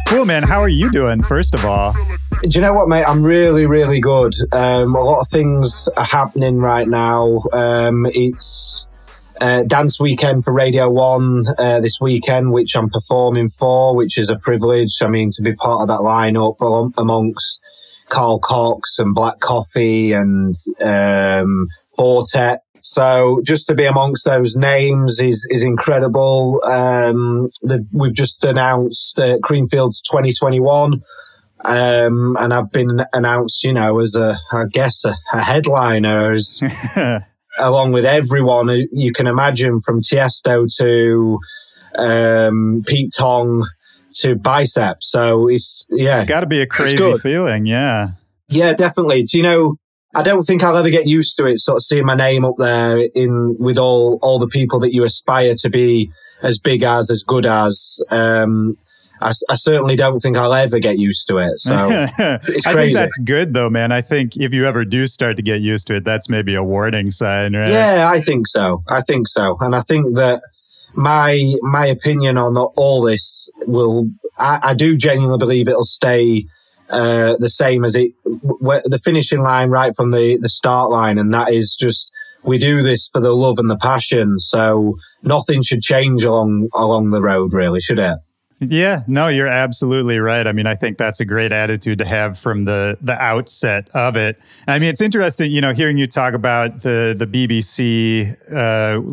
Cool, man. How are you doing, first of all? Do you know what, mate? I'm really, really good. A lot of things are happening right now. It's dance weekend for Radio 1 this weekend, which I'm performing for, which is a privilege. I mean, to be part of that lineup amongst Carl Cox and Black Coffee and Fortet. So just to be amongst those names is incredible. We've just announced Creamfield's 2021. And I've been announced, as a headliner, as along with everyone you can imagine, from Tiesto to Pete Tong to Bicep. So it's got to be a crazy feeling. Yeah, definitely. I don't think I'll ever get used to it, sort of seeing my name up there with all the people that you aspire to be as big as good as. I certainly don't think I'll ever get used to it. So it's crazy. I think that's good, though, man. I think if you ever do start to get used to it, that's maybe a warning sign, right? Yeah, I think so. And I think that my opinion on all this I do genuinely believe it'll stay the same as the finishing line right from the start line. And that is just, we do this for the love and the passion. So nothing should change along the road, really, should it? Yeah, no, you're absolutely right. I mean, I think that's a great attitude to have from the outset of it. I mean, it's interesting, hearing you talk about the BBC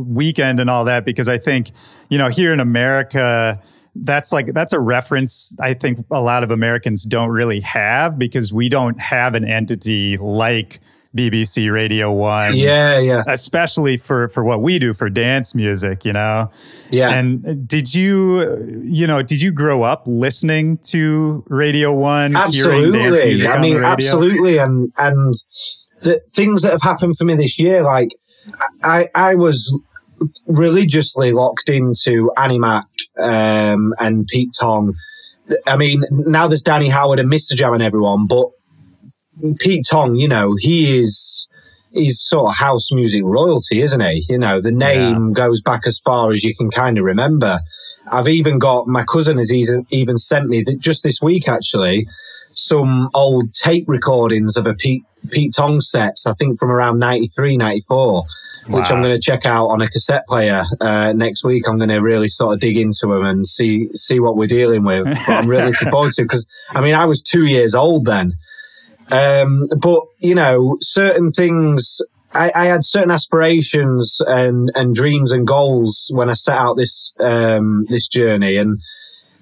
weekend and all that, because I think, here in America, that's a reference I think a lot of Americans don't really have, because we don't have an entity like BBC Radio 1. Yeah. Especially for what we do for dance music, Yeah. And did you grow up listening to Radio 1? Absolutely. I mean, absolutely. And the things that have happened for me this year, like I was religiously locked into Annie Mac and Pete Tong. I mean, now there's Danny Howard and Mr. Jam and everyone, but Pete Tong, he's sort of house music royalty, isn't he? The name goes back as far as you can kind of remember. I've even got, my cousin has even sent me, just this week actually, some old tape recordings of a Pete Tong sets, I think from around 93, 94, which I'm going to check out on a cassette player next week. I'm going to really sort of dig into them and see what we're dealing with. But I'm really looking forward to, because, I mean, I was 2 years old then. But, certain things, I had certain aspirations and dreams and goals when I set out this journey. And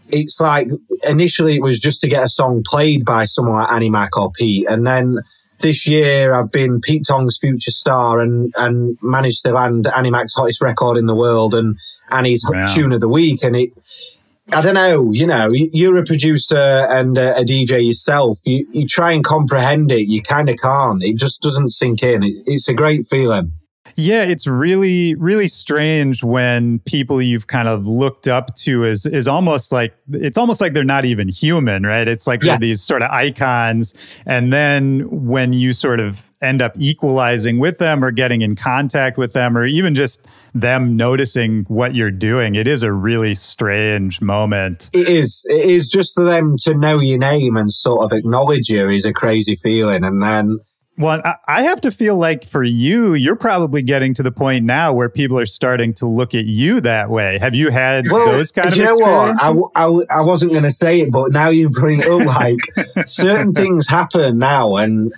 it's like, initially it was just to get a song played by someone like Annie Mac or Pete. And then this year I've been Pete Tong's future star and managed to land Annie Mac's hottest record in the world and Annie's tune of the week. And I don't know, you're a producer and a DJ yourself. You try and comprehend it. You kind of can't. It just doesn't sink in. It's a great feeling. Yeah, it's really, really strange when people you've kind of looked up to is almost like, it's almost like they're not even human, right? It's like they're these sort of icons. And then when you sort of end up equalizing with them or getting in contact with them, or even just them noticing what you're doing, it is a really strange moment. It is just for them to know your name and sort of acknowledge you is a crazy feeling. And then, well, I have to feel like for you, you're probably getting to the point now where people are starting to look at you that way. Have you had those kind of experiences? You know what? I wasn't going to say it, but now you bring it up. Like, certain things happen now, and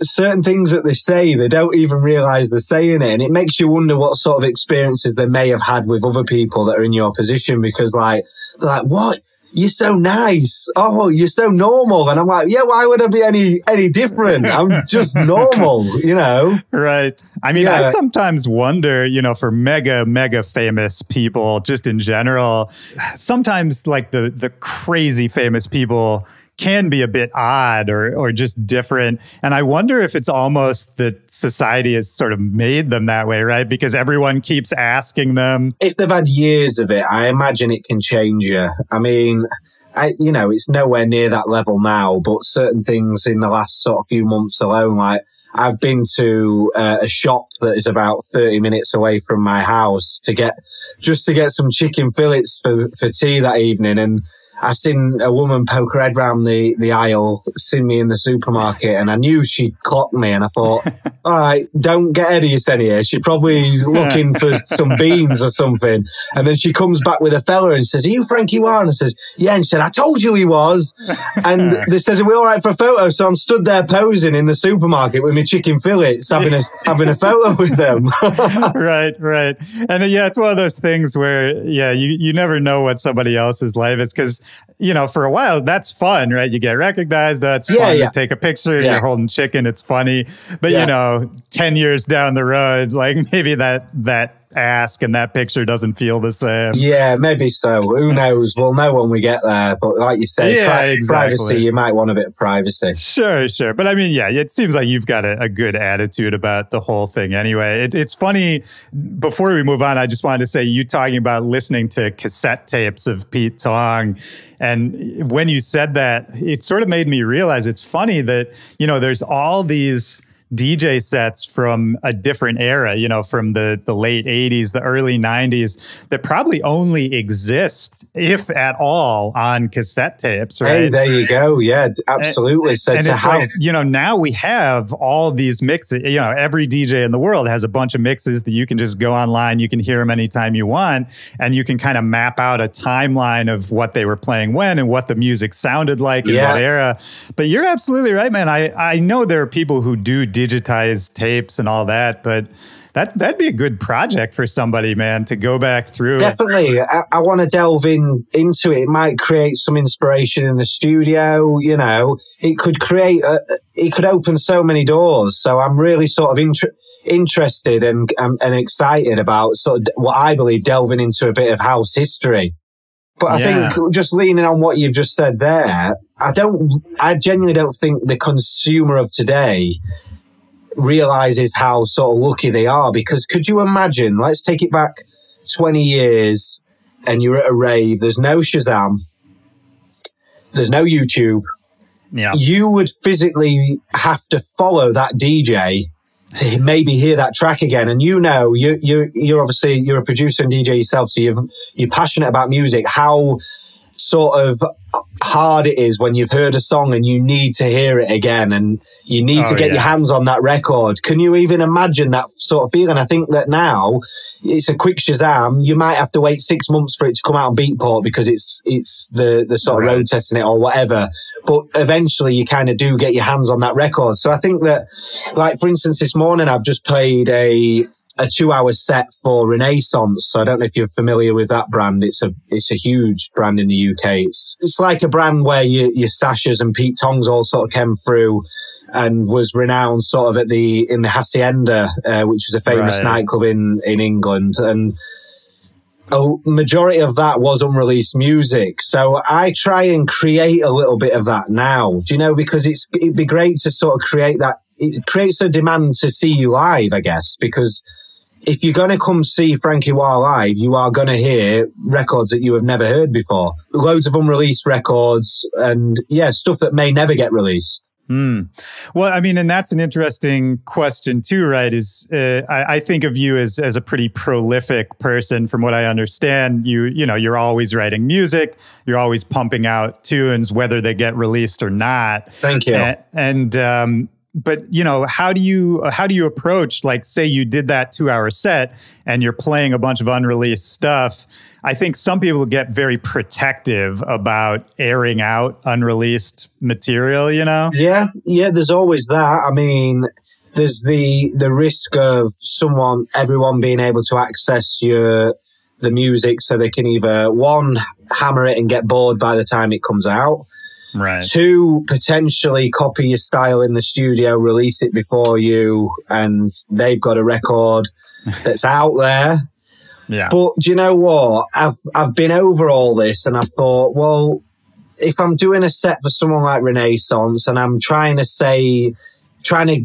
certain things that they say, they don't even realize they're saying it. And it makes you wonder what sort of experiences they may have had with other people that are in your position, because they're like, what? You're so nice. Oh, you're so normal. And I'm like, yeah, why would I be any different? I'm just normal, Right. I mean, I sometimes wonder, for mega famous people, just in general, sometimes like the crazy famous people can be a bit odd or just different. And I wonder if it's almost that society has sort of made them that way, right? Because everyone keeps asking them. If they've had years of it, I imagine it can change you. I mean, it's nowhere near that level now, but certain things in the last sort of few months alone, like I've been to a shop that is about 30 minutes away from my house to get some chicken fillets for tea that evening. And I seen a woman poke her head round the aisle, seen me in the supermarket, and I knew she'd clocked me. And I thought, all right, don't get Eddie in here. She probably is looking for some beans or something. And then she comes back with a fella and says, are you Franky Wah? And I says, yeah. And she said, I told you he was. And they says, are we all right for a photo? So I'm stood there posing in the supermarket with my chicken fillets, having a photo with them. Right. And it's one of those things where, you never know what somebody else's life is, because for a while, that's fun, right? You get recognized. That's fun to take a picture. You're holding chicken. It's funny. But, 10 years down the road, like maybe that ask and that picture doesn't feel the same. Yeah, maybe so. Who knows? We'll know when we get there. But like you say, privacy, you might want a bit of privacy. Sure. But I mean, it seems like you've got a good attitude about the whole thing anyway. It's funny, before we move on, I just wanted to say, you talking about listening to cassette tapes of Pete Tong. And when you said that, it sort of made me realize it's funny that, there's all these DJ sets from a different era, from the late 80s, the early 90s, that probably only exist, if at all, on cassette tapes, right? Hey, there you go. Yeah, absolutely. So and to have... now we have all these mixes. Every DJ in the world has a bunch of mixes that you can just go online, you can hear them anytime you want, and you can kind of map out a timeline of what they were playing when and what the music sounded like in what era. But you're absolutely right, man. I know there are people who do digitized tapes and all that, but that'd be a good project for somebody, man, to go back through. Definitely. I want to delve into it. It might create some inspiration in the studio. It could create it could open so many doors. So I'm really sort of interested and excited about sort of what I believe delving into a bit of house history. But I think just leaning on what you've just said there, I genuinely don't think the consumer of today realizes how sort of lucky they are. Because could you imagine, let's take it back 20 years and you're at a rave, there's no Shazam, there's no YouTube. Yeah. You would physically have to follow that DJ to maybe hear that track again. And you're obviously, you're a producer and DJ yourself, so you're passionate about music. How sort of hard it is when you've heard a song and you need to hear it again and you need to get your hands on that record. Can you even imagine that sort of feeling? I think that now it's a quick Shazam. You might have to wait 6 months for it to come out on Beatport because it's the sort of road testing it or whatever. But eventually you kind of do get your hands on that record. So I think that, like, for instance, this morning I've just played a 2-hour set for Renaissance. So I don't know if you're familiar with that brand. It's a huge brand in the UK. It's like a brand where your Sashas and Pete Tongs all sort of came through and was renowned sort of in the Hacienda, which is a famous nightclub in England. And a majority of that was unreleased music. So I try and create a little bit of that now, because it'd be great to sort of create that. It creates a demand to see you live, I guess, because if you're going to come see Franky Wah live, you are going to hear records that you have never heard before. Loads of unreleased records and, stuff that may never get released. Well, I mean, and that's an interesting question too, right? I think of you as a pretty prolific person. From what I understand, you're always writing music. You're always pumping out tunes, whether they get released or not. Thank you. But how do you approach, like, say you did that 2-hour set and you're playing a bunch of unreleased stuff? I think some people get very protective about airing out unreleased material, Yeah, there's always that. I mean, there's the risk of everyone being able to access the music so they can either, one, hammer it and get bored by the time it comes out. Right. 2, potentially copy your style in the studio, release it before you, and they've got a record that's out there. Yeah. But do you know what? I've been over all this and I thought, well, if I'm doing a set for someone like Renaissance and I'm trying to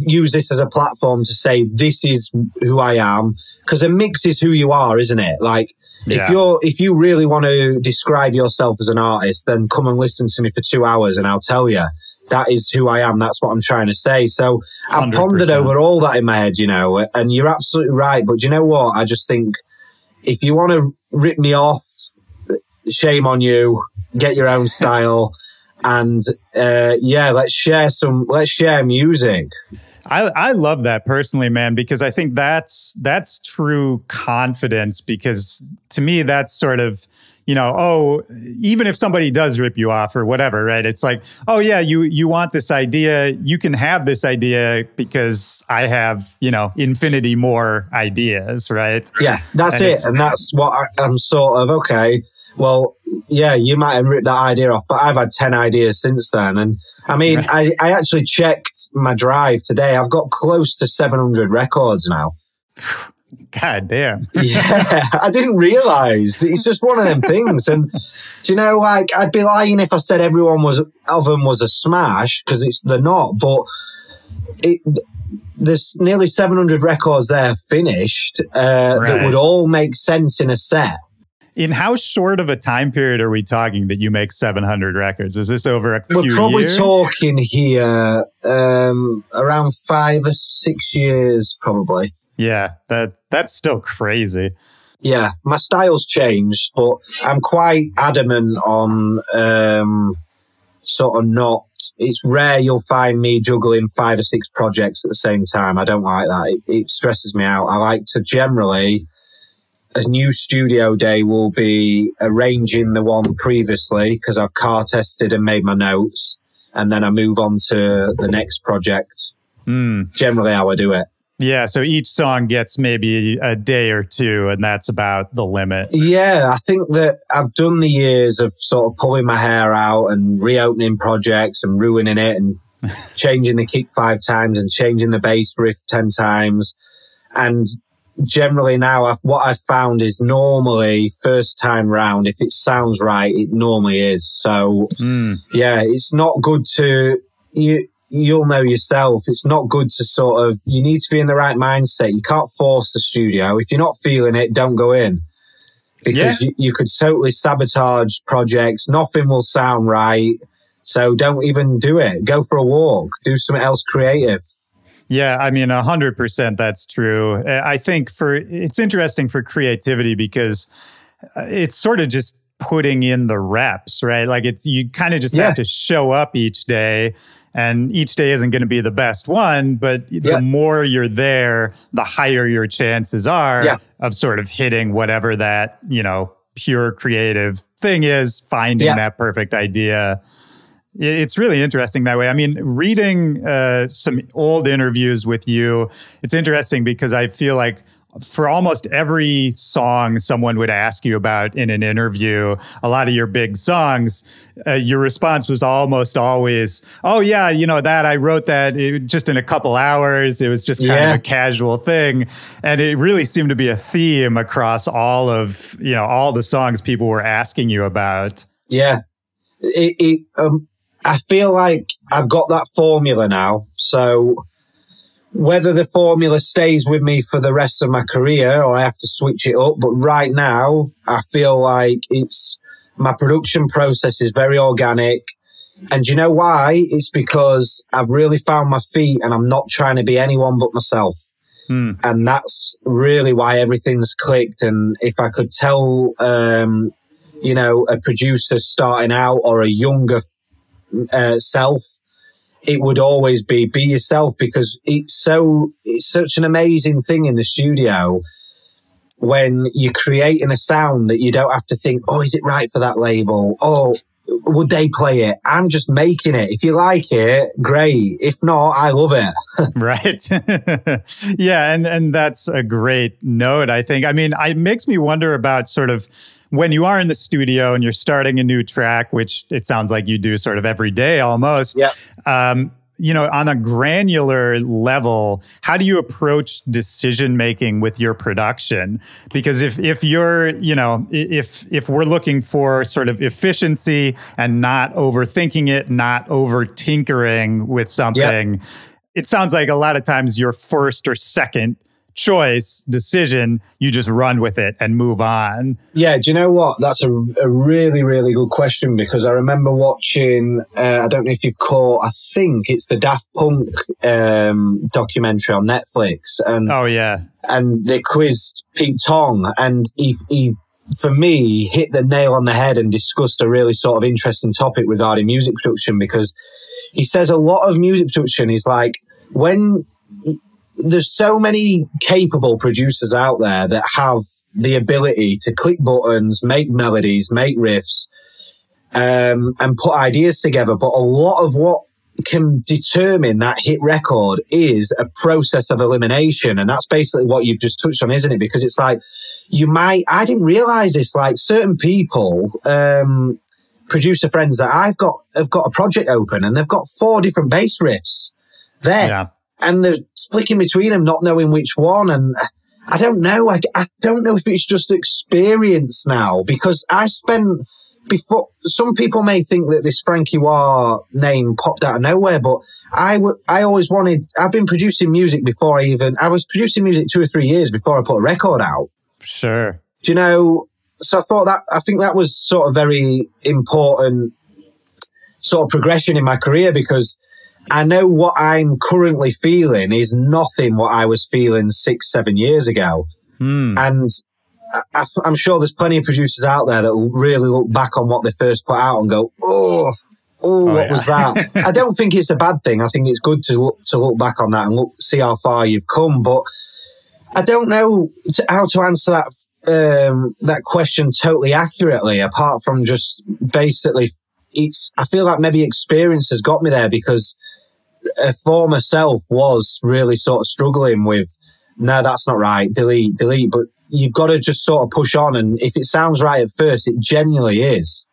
use this as a platform to say, this is who I am, because a mix is who you are, isn't it? Like, If you really want to describe yourself as an artist, then come and listen to me for 2 hours and I'll tell you. That is who I am. That's what I'm trying to say. So I've 100%. Pondered over all that in my head, you know, and you're absolutely right. But you know what? I just think if you want to rip me off, shame on you, get your own style. And, let's share music. I love that personally, man, because I think that's true confidence, because to me, that's sort of, you know, even if somebody does rip you off or whatever, right? It's like, oh yeah, you want this idea, you can have this idea because I have, you know, infinity more ideas, right? Yeah, that's it. And that's what I'm sort of, okay, well, yeah, you might have ripped that idea off, but I've had 10 ideas since then. And I mean, right. I actually checked my drive today. I've got close to 700 records now. God damn. Yeah, I didn't realize. It's just one of them things. And, do you know, like, I'd be lying if I said everyone of them was a smash, because they're not. But there's nearly 700 records there finished that would all make sense in a set. In how short of a time period are we talking that you make 700 records? Is this over a few years? We're probably talking here around 5 or 6 years, probably. Yeah, that's still crazy. Yeah, my style's changed, but I'm quite adamant on sort of not. It's rare you'll find me juggling 5 or 6 projects at the same time. I don't like that. It stresses me out. I like to generally, a new studio day will be arranging the one previously because I've car tested and made my notes, and then I move on to the next project. Generally how I do it. Yeah, so each song gets maybe a day or two, and that's about the limit. Yeah, I think that I've done the years of sort of pulling my hair out and reopening projects and ruining it and changing the kick 5 times and changing the bass riff 10 times. And generally now, what I've found is normally first time round, if it sounds right, it normally is. So, yeah, it's not good to... You'll know yourself, it's not good to sort of, you need to be in the right mindset. You can't force the studio. If you're not feeling it, don't go in. Because you could totally sabotage projects. Nothing will sound right. So don't even do it. Go for a walk. Do something else creative. Yeah, I mean, 100% that's true. I think it's interesting for creativity because it's sort of just putting in the reps, right? Like you kind of just have to show up each day, and each day isn't going to be the best one, but the more you're there, the higher your chances are of sort of hitting whatever that, you know, pure creative thing is, finding that perfect idea. It's really interesting that way. I mean, reading some old interviews with you, it's interesting because I feel like for almost every song someone would ask you about in an interview, a lot of your big songs, your response was almost always, oh yeah, you know, that I wrote that just in a couple hours. It was just kind of a casual thing. And it really seemed to be a theme across all of, you know, all the songs people were asking you about. Yeah. I feel like I've got that formula now. So whether the formula stays with me for the rest of my career or I have to switch it up. But right now, I feel like my production process is very organic. And you know why? It's because I've really found my feet and I'm not trying to be anyone but myself. And that's really why everything's clicked. And if I could tell, you know, a producer starting out or a younger self, it would always be yourself, because it's such an amazing thing in the studio when you're creating a sound that you don't have to think, oh, is it right for that label? Oh, would they play it? I'm just making it. If you like it, great. If not, I love it. Right. Yeah. And that's a great note, I think. I mean, it makes me wonder about sort of when you are in the studio and you're starting a new track, which it sounds like you do sort of every day almost. Yeah. You know, on a granular level, how do you approach decision making with your production? Because if you're, you know, if we're looking for sort of efficiency and not overthinking it, not over tinkering with something, it sounds like a lot of times your first or second choice, decision, you just run with it and move on? Yeah, do you know what? That's a really, really good question, because I remember watching, I don't know if you've caught, I think it's the Daft Punk documentary on Netflix. And, oh, yeah. And they quizzed Pete Tong, and he, for me, hit the nail on the head and discussed a really sort of interesting topic regarding music production, because he says a lot of music production is like, when there's so many capable producers out there that have the ability to click buttons, make melodies, make riffs, and put ideas together. But a lot of what can determine that hit record is a process of elimination. And that's basically what you've just touched on, isn't it? Because it's like, I didn't realize this, like certain people, producer friends that I've got have got a project open and they've got 4 different bass riffs there. Yeah. And they're flicking between them, not knowing which one. And I don't know. I don't know if it's just experience now, because I spent before. Some people may think that this Franky Wah name popped out of nowhere, but I always wanted, I've been producing music before I was producing music 2 or 3 years before I put a record out. Sure. Do you know? So I think that was sort of very important sort of progression in my career, because I know what I'm currently feeling is nothing what I was feeling 6, 7 years ago. And I'm sure there's plenty of producers out there that will really look back on what they first put out and go, what was that? I don't think it's a bad thing. I think it's good to look back on that and see how far you've come. But I don't know how to answer that question totally accurately, apart from just basically, I feel like maybe experience has got me there, because a former self was really sort of struggling with, no, that's not right, delete. But you've got to just sort of push on. And if it sounds right at first, it genuinely is.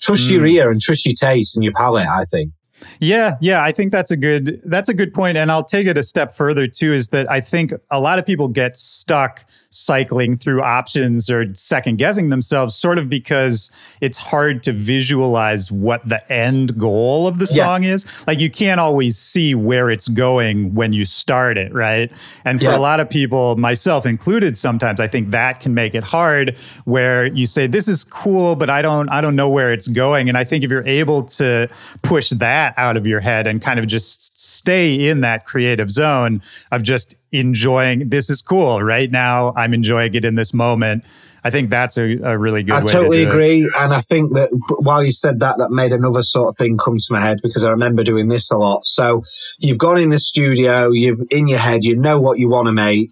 Trust your ear and trust your taste and your palate, I think. Yeah, I think that's a good point. And I'll take it a step further too, is that I think a lot of people get stuck cycling through options or second guessing themselves, sort of because it's hard to visualize what the end goal of the song is. Like, you can't always see where it's going when you start it, right? And for a lot of people, myself included, sometimes I think that can make it hard, where you say, this is cool, but I don't know where it's going. And I think if you're able to push that out of your head and kind of just stay in that creative zone of just enjoying, this is cool right now, I'm enjoying it in this moment, I think that's a really good way to do it. I totally agree. And I think that while you said that made another sort of thing come to my head, because I remember doing this a lot. So you've gone in the studio, you've in your head, you know what you want to make,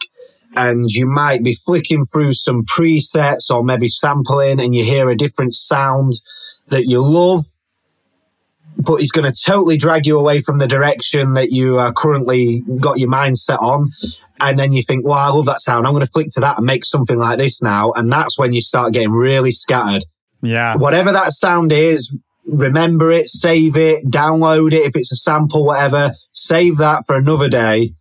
and you might be flicking through some presets or maybe sampling, and you hear a different sound that you love, but he's going to totally drag you away from the direction that you are currently got your mind set on. And then you think, well, I love that sound, I'm going to flick to that and make something like this now. And that's when you start getting really scattered. Yeah. Whatever that sound is, remember it, save it, download it. If it's a sample, whatever, save that for another day.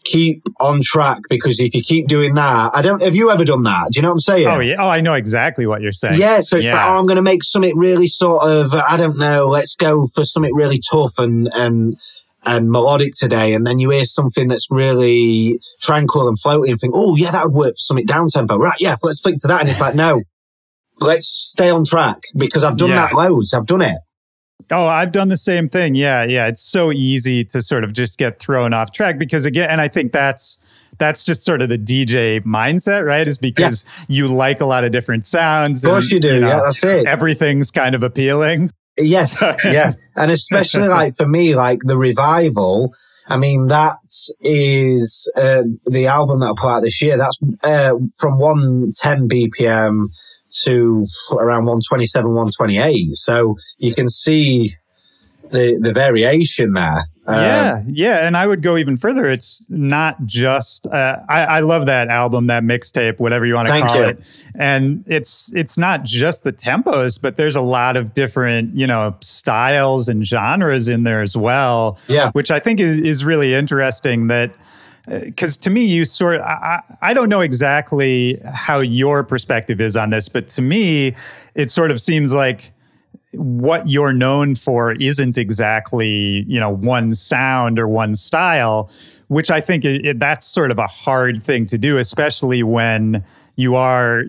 Keep on track, because if you keep doing that, have you ever done that? Do you know what I'm saying? Oh, yeah. Oh, I know exactly what you're saying. Yeah. So it's like, I'm going to make something really sort of, I don't know, let's go for something really tough and melodic today. And then you hear something that's really tranquil and floaty and think, oh yeah, that would work for something down tempo. Right. Yeah. Let's flick to that. And it's like, no, let's stay on track, because I've done that loads. I've done it. Oh, I've done the same thing. Yeah. It's so easy to sort of just get thrown off track, because again, and I think that's just sort of the DJ mindset, right? Is because you like a lot of different sounds. Of course you do. Yeah, that's it. Everything's kind of appealing. Yes. Yeah. And especially like for me, like the Revival, I mean, that is the album that I put out this year. That's from 110 BPM to around 127, 128. So you can see the variation there. Yeah. And I would go even further. It's not just, I love that album, that mixtape, whatever you want to call it. And it's not just the tempos, but there's a lot of different, styles and genres in there as well. Yeah. Which I think is really interesting, that because to me, I don't know exactly how your perspective is on this, but to me, it sort of seems like what you're known for isn't exactly, one sound or one style, which I think that's sort of a hard thing to do, especially when you are,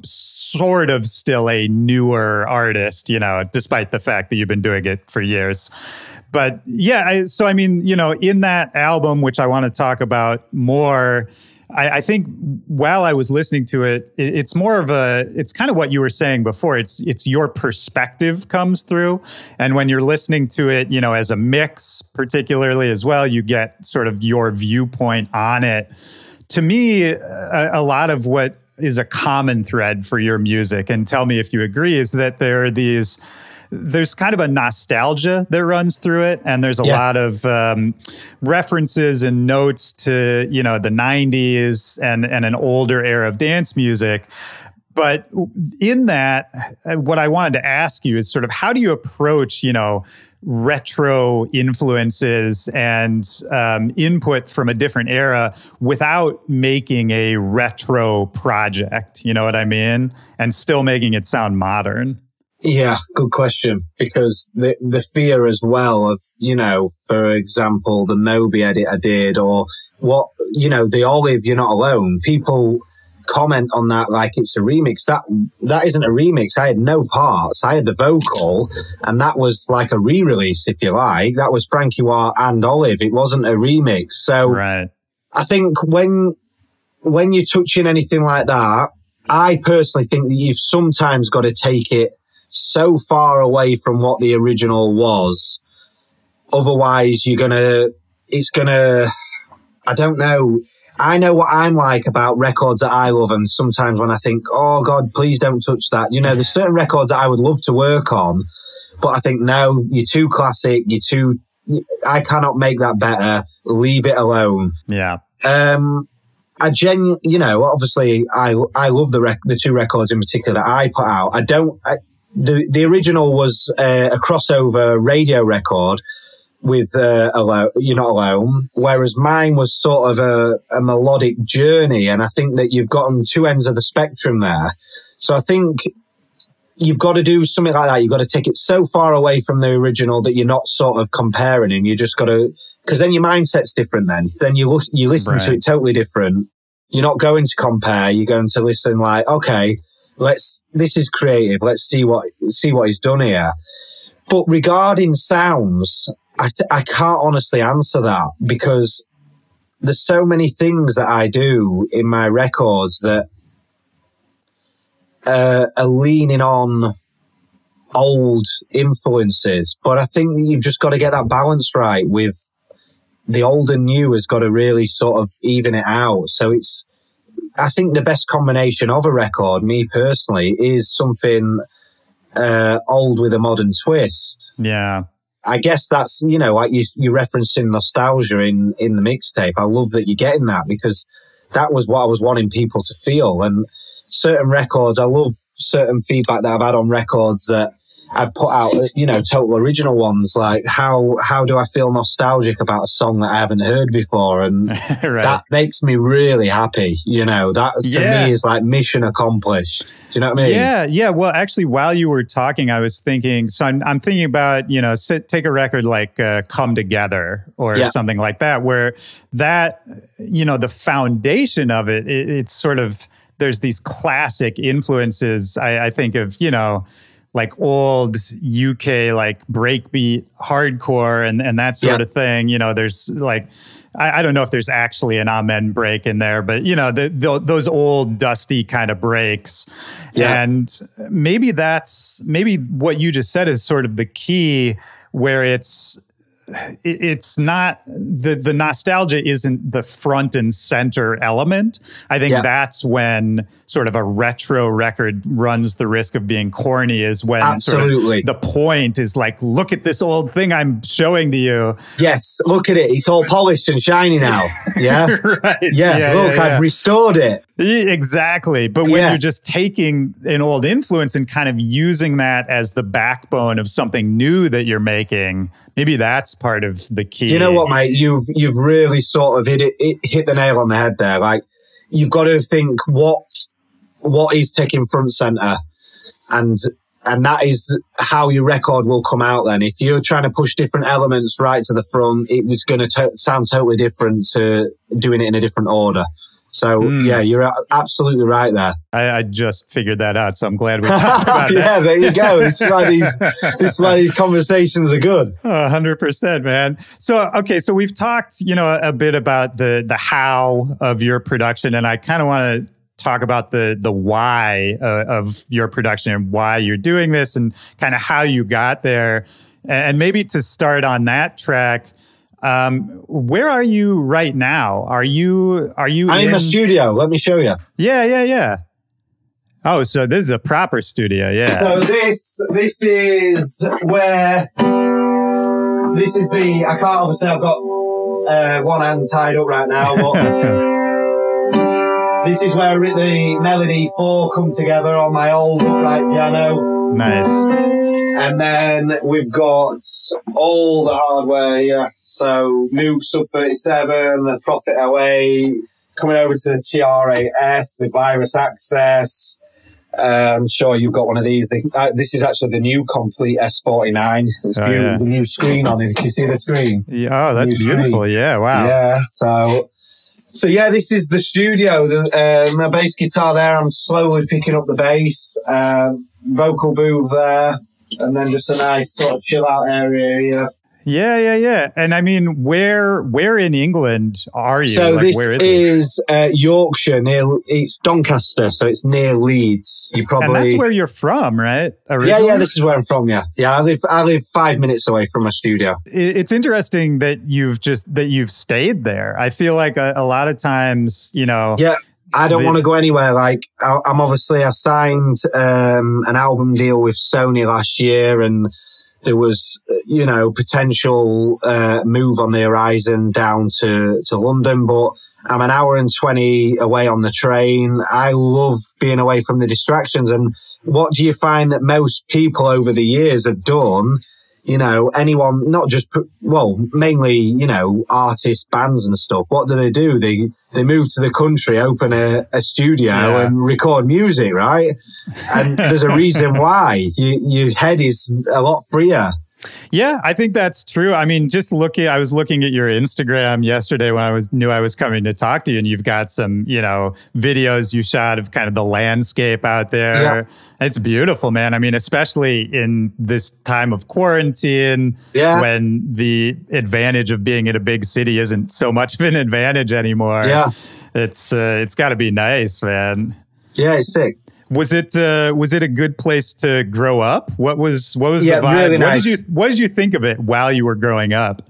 sort of still a newer artist, despite the fact that you've been doing it for years. But yeah, in that album, which I want to talk about more, I think while I was listening to it, it's more of it's kind of what you were saying before. It's your perspective comes through. And when you're listening to it, as a mix, particularly as well, you get sort of your viewpoint on it. To me, a lot of what is a common thread for your music, and tell me if you agree, is that there's kind of a nostalgia that runs through it. And there's a lot of references and notes to, the 90s and an older era of dance music. But in that, what I wanted to ask you is sort of how do you approach, retro influences and input from a different era without making a retro project, you know what I mean? And still making it sound modern. Yeah, good question. Because the fear as well of, for example, the Moby edit I did, or what, the Olive, You're Not Alone. People comment on that like it's a remix. That isn't a remix. I had no parts. I had the vocal, and that was like a re-release, if you like. That was Franky Wah and Olive. It wasn't a remix. So right. I think when you're touching anything like that, I personally think that you've sometimes got to take it so far away from what the original was. Otherwise, I don't know. I know what I'm like about records that I love, and sometimes when I think, oh God, please don't touch that. There's certain records that I would love to work on, but I think, no, you're too classic, I cannot make that better. Leave it alone. Yeah. Obviously I love the two records in particular that I put out. The original was a crossover radio record with You're Not Alone, whereas mine was sort of a melodic journey, and I think that you've gotten two ends of the spectrum there. So I think you've got to do something like that. You've got to take it so far away from the original that you're not sort of comparing, and you just got to, because then your mindset's different then you listen to it totally different. You're not going to compare, you're going to listen like, okay, this is creative. Let's see what he's done here. But regarding sounds, I can't honestly answer that, because there's so many things that I do in my records that are leaning on old influences. But I think that you've just got to get that balance right with the old and new has got to really sort of even it out. So I think the best combination of a record, me personally, is something old with a modern twist. Yeah. I guess that's, like you're referencing nostalgia in the mixtape. I love that you're getting that, because that was what I was wanting people to feel. And certain records, I love certain feedback that I've had on records that I've put out, total original ones. Like, how do I feel nostalgic about a song that I haven't heard before? And right. That makes me really happy. That for me is like mission accomplished. Do you know what I mean? Yeah. Yeah. Well, actually, while you were talking, I was thinking, so I'm thinking about, take a record like Come Together or something like that, where that, the foundation of it's sort of, there's these classic influences, I think of, like old UK, like breakbeat hardcore and that sort of thing. There's like, I don't know if there's actually an amen break in there, but those old dusty kind of breaks. Yeah. And maybe what you just said is sort of the key, where it's not the nostalgia isn't the front and center element. I think that's when sort of a retro record runs the risk of being corny, is when absolutely sort of the point is like, look at this old thing I'm showing to you. Yes, look at it. It's all polished and shiny now. Yeah. Right. Yeah. Look, I've restored it. Exactly. But when you're just taking an old influence and kind of using that as the backbone of something new that you're making, maybe that's part of the key. Do you know what, mate? You've really sort of hit the nail on the head there. Like, you've got to think what is taking front center, and that is how your record will come out then. If you're trying to push different elements right to the front, it was going to sound totally different to doing it in a different order. So, yeah, you're absolutely right there. I just figured that out, so I'm glad we talked about that. Yeah, there you go. This is why these conversations are good. 100%, man. So, okay, so we've talked, a bit about the how of your production, and I kind of want to talk about the why of your production and why you're doing this and kind of how you got there. And maybe to start on that track, where are you right now? Are you I'm in my studio. Let me show you. Yeah. Oh, so this is a proper studio. Yeah. So this is where, I can't, obviously I've got one hand tied up right now, but this is where the Melody 4 come together on my old upright piano. Nice. And then we've got all the hardware here. So Moog Sub 37, the Prophet OA, coming over to the TR8S, the Virus Access. I'm sure you've got one of these. This is actually the new complete S49. It's beautiful. Yeah. The new screen on it. Can you see the screen? Yeah, oh, that's beautiful. Screen. Yeah, wow. Yeah, so yeah, this is the studio. My bass guitar there, I'm slowly picking up the bass. Vocal booth there. And then just a nice sort of chill out area here. Yeah. And I mean, where in England are you? So this where is Yorkshire, it's Doncaster, so it's near Leeds. You probably, and that's where you're from, right? Originally? Yeah, this is where I'm from. Yeah. I live 5 minutes away from my studio. It's interesting that you've stayed there. I feel like a lot of times, Yeah. I don't want to go anywhere. Like, I signed an album deal with Sony last year, and there was, potential move on the horizon down to London, but I'm an hour and 20 away on the train. I love being away from the distractions. And what do you find that most people over the years have done? Anyone, not just, mainly, artists, bands and stuff. What do? They move to the country, open a studio and record music, right? And there's a reason why. Your head is a lot freer. Yeah, I think that's true. I mean, I was looking at your Instagram yesterday when I knew I was coming to talk to you, and you've got some, videos you shot of kind of the landscape out there. Yeah. It's beautiful, man. I mean, especially in this time of quarantine, when the advantage of being in a big city isn't so much of an advantage anymore. Yeah. It's got to be nice, man. Yeah, it's sick. Was it a good place to grow up? What was the vibe? Really nice. What did you think of it while you were growing up?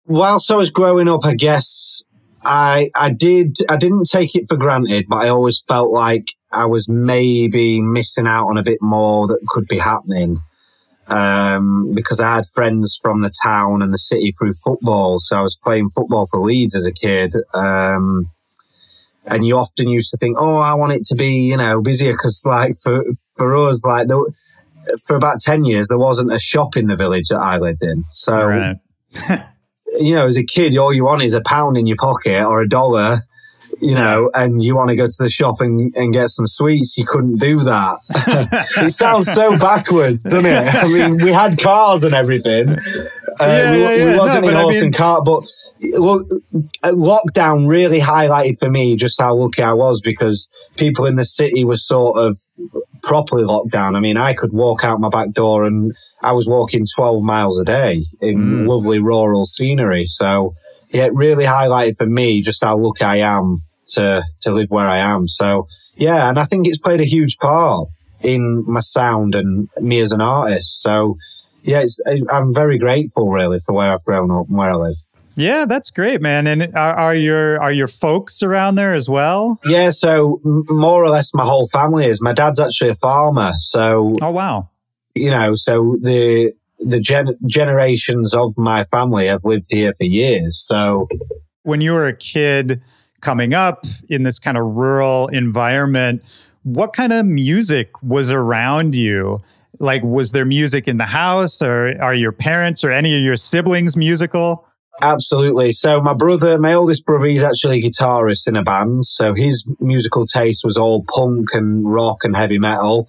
Whilst I was growing up, I guess I didn't take it for granted, but I always felt like I was maybe missing out on a bit more that could be happening. Because I had friends from the town and the city through football. So I was playing football for Leeds as a kid. And you often used to think, oh, I want it to be, busier. Because like for us, like for about 10 years, there wasn't a shop in the village that I lived in. So, right. As a kid, all you want is £1 in your pocket or $1, and you want to go to the shop and get some sweets. You couldn't do that. It sounds so backwards, doesn't it? I mean, we had cars and everything. We wasn't in horse and cart, but look, lockdown really highlighted for me just how lucky I was, because people in the city were sort of properly locked down. I mean, I could walk out my back door and I was walking 12 miles a day in lovely rural scenery. So yeah, it really highlighted for me just how lucky I am to live where I am. So yeah, and I think it's played a huge part in my sound and me as an artist. So yeah, I'm very grateful really for where I've grown up and where I live. Yeah, that's great, man. And are your folks around there as well? Yeah, so more or less my whole family is. My dad's actually a farmer, so oh wow, so the generations of my family have lived here for years. So when you were a kid coming up in this kind of rural environment, what kind of music was around you? Like, was there music in the house, or are your parents or any of your siblings musical? Absolutely. So my oldest brother, he's actually a guitarist in a band. So his musical taste was all punk and rock and heavy metal.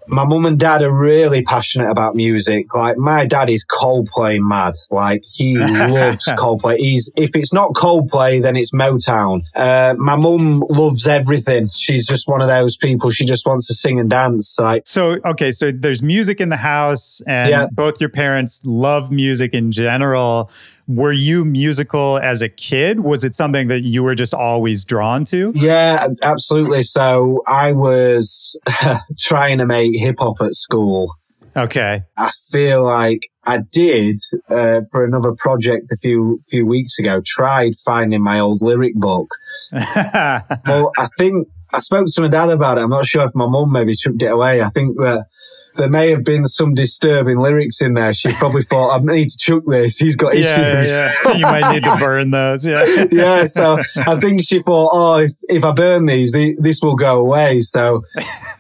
My mum and dad are really passionate about music. Like, my dad is Coldplay mad. Like, he loves Coldplay. If it's not Coldplay, then it's Motown. My mum loves everything. She's just one of those people. She just wants to sing and dance. Like, so there's music in the house, and both your parents love music in general. Were you musical as a kid? Was it something that you were just always drawn to? Yeah, absolutely. So I was trying to make hip hop at school. Okay. I feel like I did, for another project a few weeks ago, tried finding my old lyric book. Well, I think I spoke to my dad about it. I'm not sure if my mum maybe took it away. I think that there may have been some disturbing lyrics in there. She probably thought, I need to chuck this. He's got issues. Yeah. You might need to burn those. Yeah. Yeah. So I think she thought, oh, if I burn these, this will go away. So,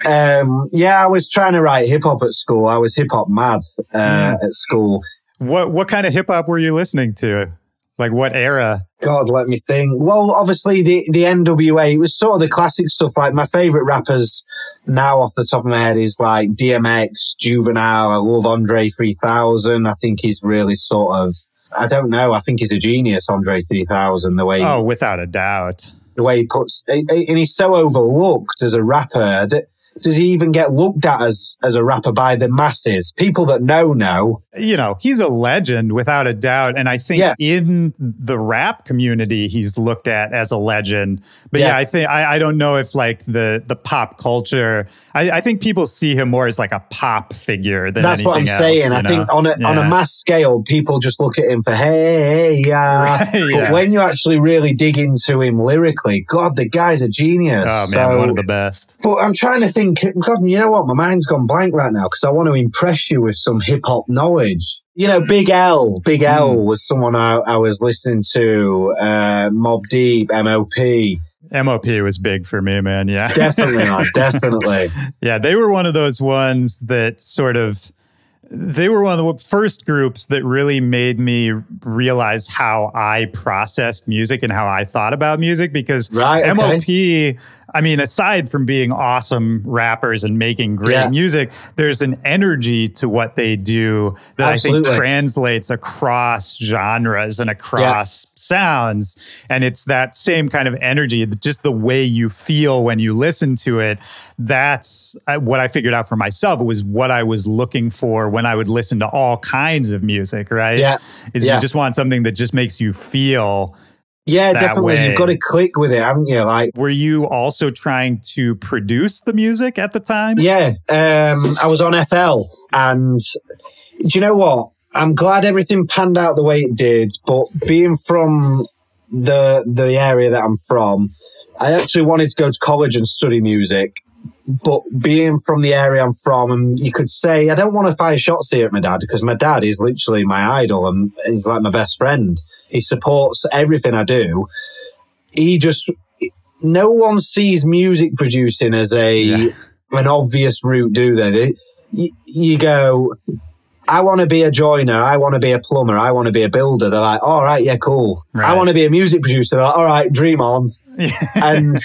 I was trying to write hip hop at school. I was hip hop mad, at school. What kind of hip hop were you listening to? Like, what era? God, let me think. Well, obviously the NWA, it was sort of the classic stuff. Like, my favorite rappers now off the top of my head is like DMX, Juvenile. I love Andre 3000. I think he's really sort of, I don't know. I think he's a genius, Andre 3000, the way. Oh, without a doubt. The way he puts, and he's so overlooked as a rapper. Does he even get looked at as a rapper by the masses? People that know. You know, he's a legend without a doubt. And I think in the rap community, he's looked at as a legend. But I think, I don't know if like the pop culture, I think people see him more as like a pop figure than That's what I'm saying. I think on a mass scale, people just look at him for, But when you actually really dig into him lyrically, God, the guy's a genius. Oh man, one of the best. But I'm trying to think, God, you know what? My mind's gone blank right now because I want to impress you with some hip hop knowledge. You know, Big L was someone I was listening to, Mobb Deep, M.O.P. M.O.P. was big for me, man. Yeah. Definitely, man. Definitely. Yeah, they were one of those ones that they were one of the first groups that really made me realize how I processed music and how I thought about music, because M.O.P., I mean, aside from being awesome rappers and making great music, there's an energy to what they do that I think translates across genres and across sounds. And it's that same kind of energy, just the way you feel when you listen to it. That's what I figured out for myself. It was what I was looking for when I would listen to all kinds of music, right? Yeah. You just want something that just makes you feel. Yeah, definitely. Way. You've got to click with it, haven't you? Like, were you also trying to produce the music at the time? Yeah, I was on FL, and do you know what? I'm glad everything panned out the way it did. But being from the area that I'm from, I actually wanted to go to college and study music. But being from the area I'm from, and you could say, I don't want to fire shots here at my dad, because my dad is literally my idol and he's like my best friend. He supports everything I do. No one sees music producing as an obvious route, do they? You go, I want to be a joiner. I want to be a plumber. I want to be a builder. They're like, all right, yeah, cool. Right. I want to be a music producer. They're like, all right, dream on. And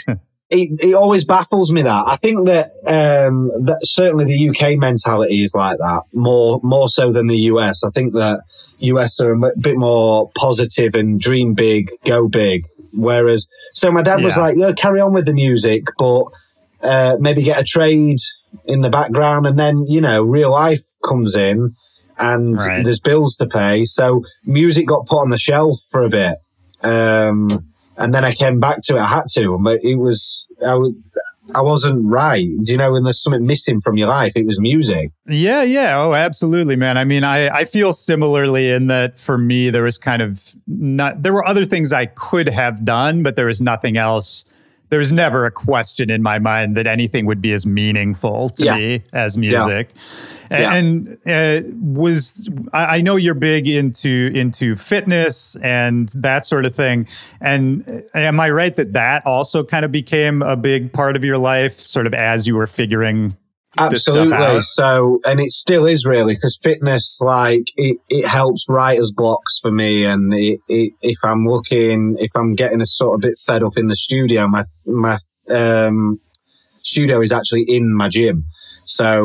it always baffles me that. I think that certainly the UK mentality is like that, more so than the US. I think that US are a bit more positive and dream big, go big. Whereas, so my dad was like, yeah, carry on with the music, but maybe get a trade in the background, and then, you know, real life comes in and there's bills to pay. So music got put on the shelf for a bit. And then I came back to it. I had to, but I wasn't right. Do you know, when there's something missing from your life, it was music. Yeah. Oh, absolutely, man. I mean, I feel similarly in that for me, there was kind of there were other things I could have done, but there was nothing else. There was never a question in my mind that anything would be as meaningful to me as music. And I know you're big into fitness and that sort of thing. And am I right that also kind of became a big part of your life, sort of as you were figuring this stuff out? So, and it still is really, because fitness, like, it helps writer's blocks for me. And if I'm getting a sort of bit fed up in the studio, my studio is actually in my gym. So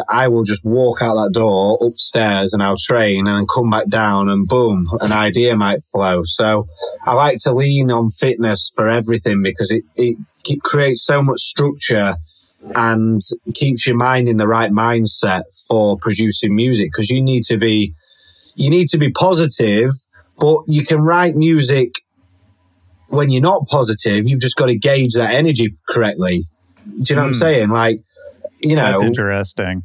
I will just walk out that door upstairs and I'll train and then come back down and boom, an idea might flow. So I like to lean on fitness for everything because it creates so much structure and keeps your mind in the right mindset for producing music, because you need to be positive, but you can write music when you're not positive. You've just got to gauge that energy correctly. Do you know what I'm saying? Like, you know, that's interesting.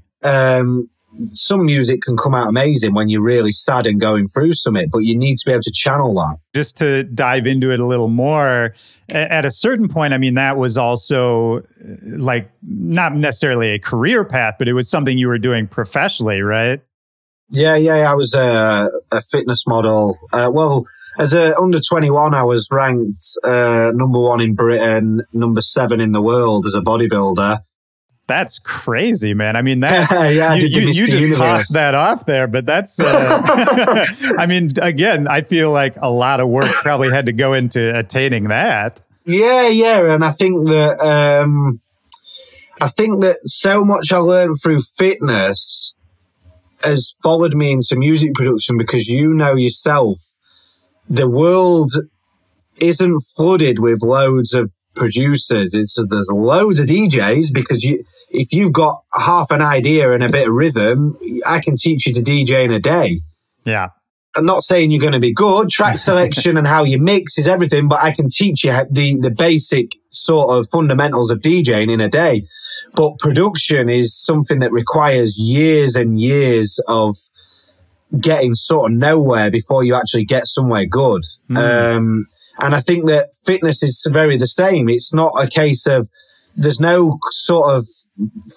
Some music can come out amazing when you're really sad and going through something, but you need to be able to channel that. Just to dive into it a little more, at a certain point, I mean, that was also like not necessarily a career path, but it was something you were doing professionally, right? Yeah. I was a fitness model. Well, as a under 21, I was ranked number 1 in Britain, number 7 in the world as a bodybuilder. That's crazy, man. I mean, that you just universe. tossed that off there, but that's, I mean, again, I feel like a lot of work probably had to go into attaining that. Yeah. And I think that so much I learned through fitness has followed me into music production, because you know yourself, the world isn't flooded with loads of producers. There's loads of DJs, because if you've got half an idea and a bit of rhythm, I can teach you to DJ in a day. Yeah. I'm not saying you're going to be good. Track selection and how you mix is everything, but I can teach you the basic sort of fundamentals of DJing in a day. But production is something that requires years and years of getting sort of nowhere before you actually get somewhere good. And I think that fitness is very the same. It's not a case of, there's no sort of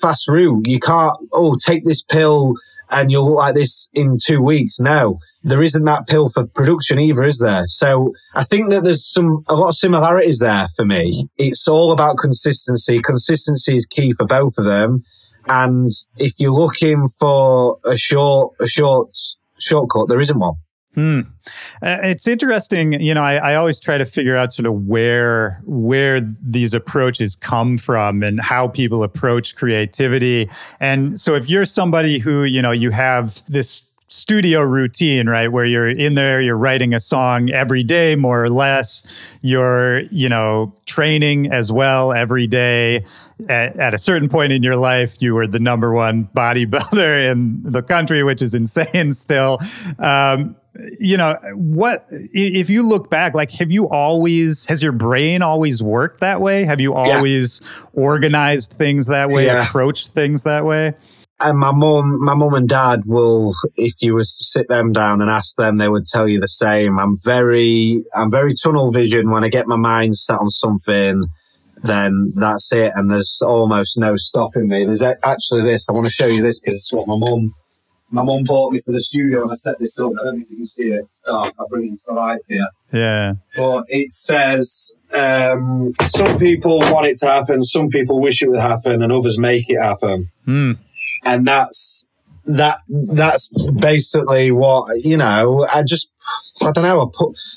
fast route. You can't, take this pill and you'll look like this in 2 weeks. No, there isn't that pill for production either, is there? So I think that there's a lot of similarities there for me. It's all about consistency. Consistency is key for both of them. And if you're looking for a shortcut, there isn't one. It's interesting. You know, I always try to figure out sort of where these approaches come from and how people approach creativity. And so if you're somebody who, you know, you have this studio routine, right, where you're in there, you're writing a song every day, more or less, you're, you know, training as well every day. At a certain point in your life, you were the #1 bodybuilder in the country, which is insane still. You know, what, if you look back, like, has your brain always worked that way? Have you always organized things that way, approached things that way? And my mum and dad will, if you was to sit them down and ask them, they would tell you the same. I'm very tunnel vision. When I get my mind set on something, then that's it. And there's almost no stopping me. There's actually this, I want to show you this because it's what my mum bought me for the studio, and I set this up. I don't know if you can see it. I'll bring it to life here. Yeah. But it says, some people want it to happen, some people wish it would happen, and others make it happen. And that's basically what, you know, I don't know,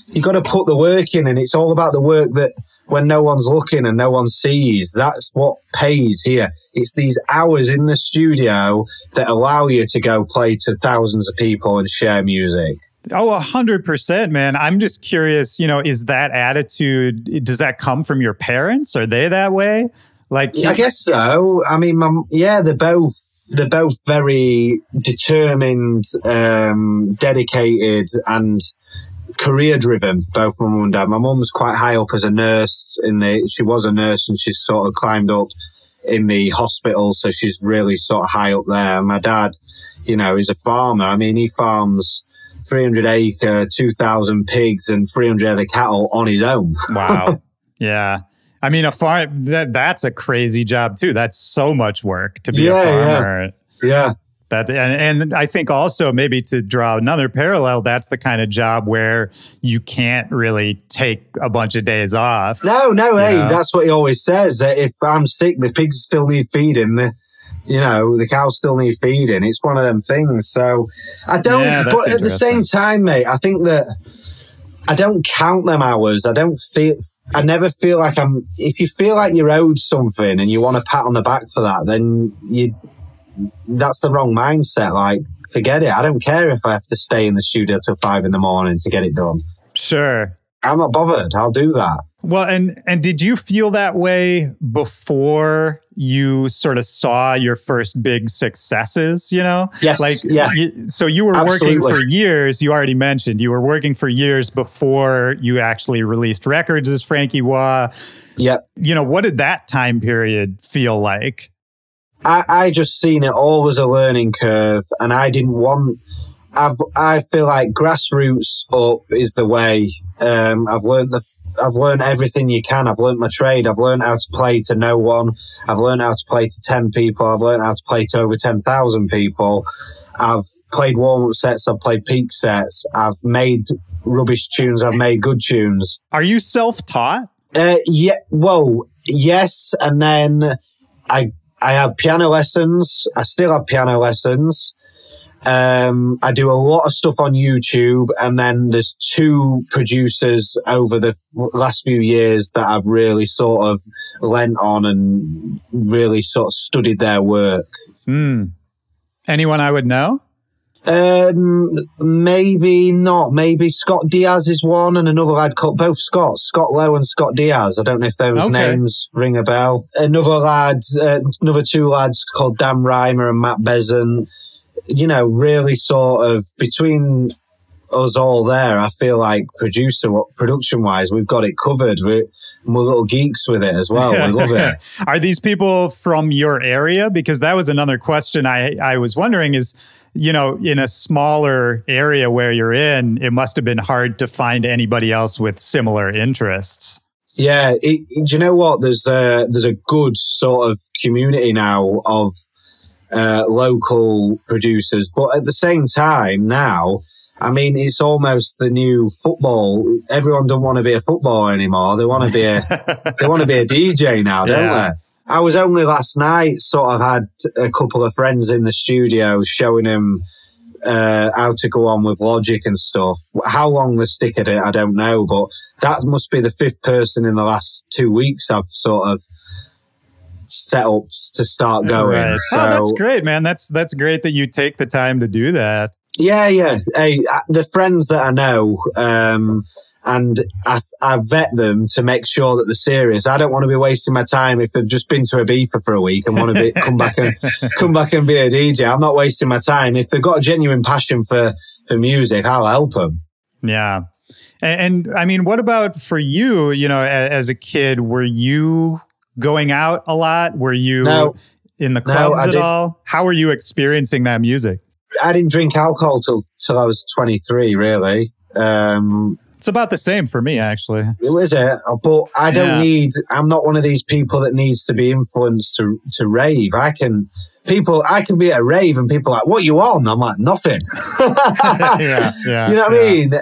you got to put the work in, and it's all about the work that when no one's looking and no one sees, that's what pays here. It's these hours in the studio that allow you to go play to thousands of people and share music. Oh, 100%, man. I'm just curious, you know, is that attitude, does that come from your parents? Are they that way? Like, I guess so. I mean, they're both very determined, dedicated, and career driven, both my mum and dad. My mum's quite high up as a nurse she was a nurse, and she's sort of climbed up in the hospital, so she's really sort of high up there. And my dad, you know, is a farmer. I mean, he farms 300 acre, 2,000 pigs and 300 head of cattle on his own. Wow. Yeah. I mean, a farm, that's a crazy job too. That's so much work to be a farmer. Yeah. And I think also, maybe to draw another parallel, that's the kind of job where you can't really take a bunch of days off. No, hey, that's what he always says. If I'm sick, the pigs still need feeding. The cows still need feeding. It's one of them things. So I don't, but at the same time, mate, I think that I don't count them hours. I never feel like if you feel like you're owed something and you want a pat on the back for that, then that's the wrong mindset. Like, forget it. I don't care if I have to stay in the studio till 5 a.m. to get it done. Sure. I'm not bothered. I'll do that. Well, and did you feel that way before you sort of saw your first big successes, you know? Yes. Like, yeah. So you were Absolutely. working for years. You already mentioned you were working for years before you actually released records as Franky Wah. Yep. You know, what did that time period feel like? I just seen it all as a learning curve, and I didn't want. I feel like grassroots up is the way. I've learned everything you can. I've learned my trade. I've learned how to play to no one. I've learned how to play to 10 people. I've learned how to play to over 10,000 people. I've played warm-up sets. I've played peak sets. I've made rubbish tunes. I've made good tunes. Are you self-taught? Yeah. Well, yes. And then I have piano lessons. I still have piano lessons. I do a lot of stuff on YouTube, and then there's 2 producers over the last few years that I've really sort of lent on and really sort of studied their work. Anyone I would know? Maybe not. Maybe Scott Diaz is one, and another lad called Scott Lowe and Scott Diaz. I don't know if those names ring a bell. Another 2 lads called Dan Reimer and Matt Bezant. You know, really sort of between us all there, I feel like production-wise, we've got it covered. We're little geeks with it as well. We love it. Are these people from your area? Because that was another question I was wondering is, you know, in a smaller area where you're in, it must have been hard to find anybody else with similar interests. Yeah. Do you know what? There's a good sort of community now of local producers, but at the same time now, I mean, it's almost the new football. Everyone don't want to be a footballer anymore. They want to be a DJ now, don't they? I was only last night sort of had a couple of friends in the studio showing them how to go on with Logic and stuff. How long they stick at it, I don't know, but that must be the 5th person in the last 2 weeks I've sort of set up to start going. Right. So, that's great, man. That's great that you take the time to do that. Yeah. Hey, the friends that I know, and I vet them to make sure that they're serious. I don't want to be wasting my time if they've just been to Ibiza for a week and want to come back and be a DJ. I'm not wasting my time. If they've got a genuine passion for music, I'll help them. Yeah. And I mean, what about for you, you know, as a kid, were you going out a lot? Were you in the clubs at all? How were you experiencing that music? I didn't drink alcohol till I was 23, really. It's about the same for me, actually. Is it? But I don't I'm not one of these people that needs to be influenced to rave. I can be at a rave and people are like, what are you on? I'm like, nothing. Yeah. You know what I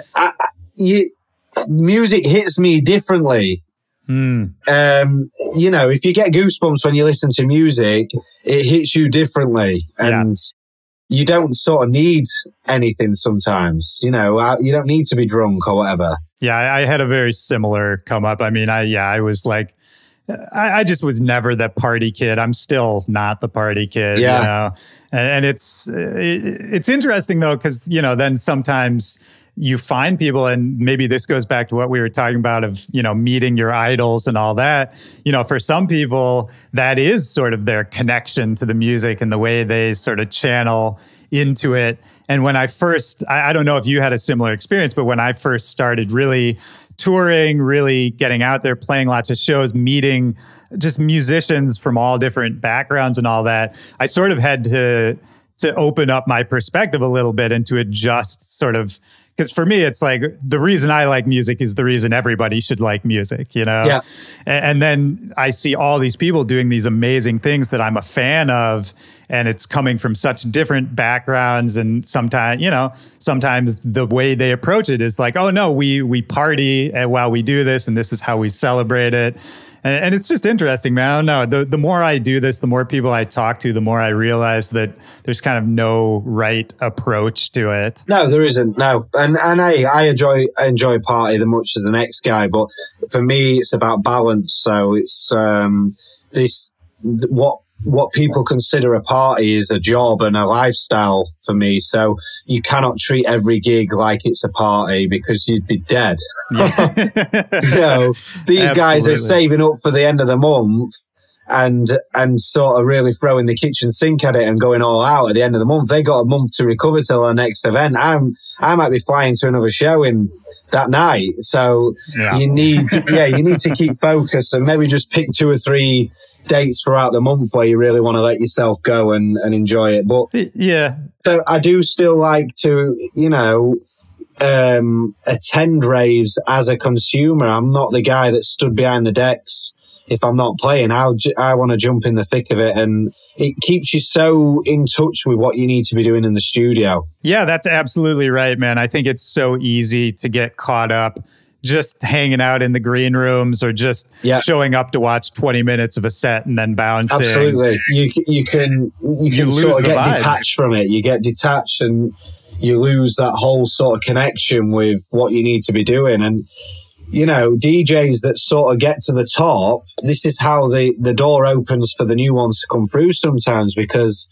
mean? Music hits me differently. You know, if you get goosebumps when you listen to music, it hits you differently, and you don't sort of need anything sometimes. You know, you don't need to be drunk or whatever. Yeah, I had a very similar come up. I mean, I was like, I just was never the party kid. I'm still not the party kid. Yeah. You know, and it's interesting though, because you know, then sometimes you find people, and maybe this goes back to what we were talking about of, you know, meeting your idols and all that. You know, for some people, that is sort of their connection to the music and the way they sort of channel into it. And when I first, I don't know if you had a similar experience, but when I first started really touring, really getting out there, playing lots of shows, meeting just musicians from all different backgrounds and all that, I sort of had to open up my perspective a little bit and to adjust sort of. Because for me, it's like the reason I like music is the reason everybody should like music, you know? Yeah. And then I see all these people doing these amazing things that I'm a fan of, and it's coming from such different backgrounds. And sometimes the way they approach it is like, oh no, we party while we do this, and this is how we celebrate it. And it's just interesting, man. I don't know. The more I do this, the more people I talk to, the more I realize that there's kind of no right approach to it. No, there isn't. No. And hey, I enjoy party the much as the next guy, but for me, it's about balance. So it's, what people consider a party is a job and a lifestyle for me. So you cannot treat every gig like it's a party because you'd be dead. These guys are saving up for the end of the month and sort of really throwing the kitchen sink at it and going all out at the end of the month. They got a month to recover till the next event. I might be flying to another show in that night. So you need to keep focused and maybe just pick 2 or 3 dates throughout the month where you really want to let yourself go and enjoy it. But so I do still like to, attend raves as a consumer. I'm not the guy that stood behind the decks. If I'm not playing, I want to jump in the thick of it, and it keeps you so in touch with what you need to be doing in the studio. Yeah, that's absolutely right, man. I think it's so easy to get caught up just hanging out in the green rooms or just showing up to watch 20 minutes of a set and then bouncing. Absolutely. You can sort of get detached from it. You get detached and you lose that whole sort of connection with what you need to be doing. And, DJs that sort of get to the top, this is how the door opens for the new ones to come through sometimes, because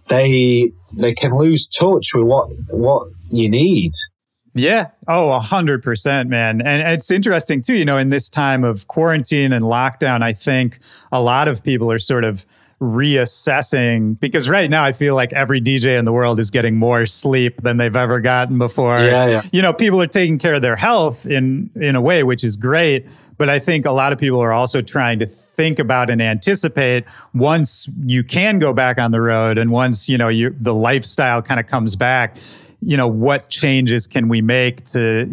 they can lose touch with what you need. Yeah. Oh, 100%, man. And it's interesting too, in this time of quarantine and lockdown, I think a lot of people are sort of reassessing, because right now I feel like every DJ in the world is getting more sleep than they've ever gotten before. People are taking care of their health in a way, which is great. But I think a lot of people are also trying to think about and anticipate once you can go back on the road and once, the lifestyle kind of comes back, what changes can we make to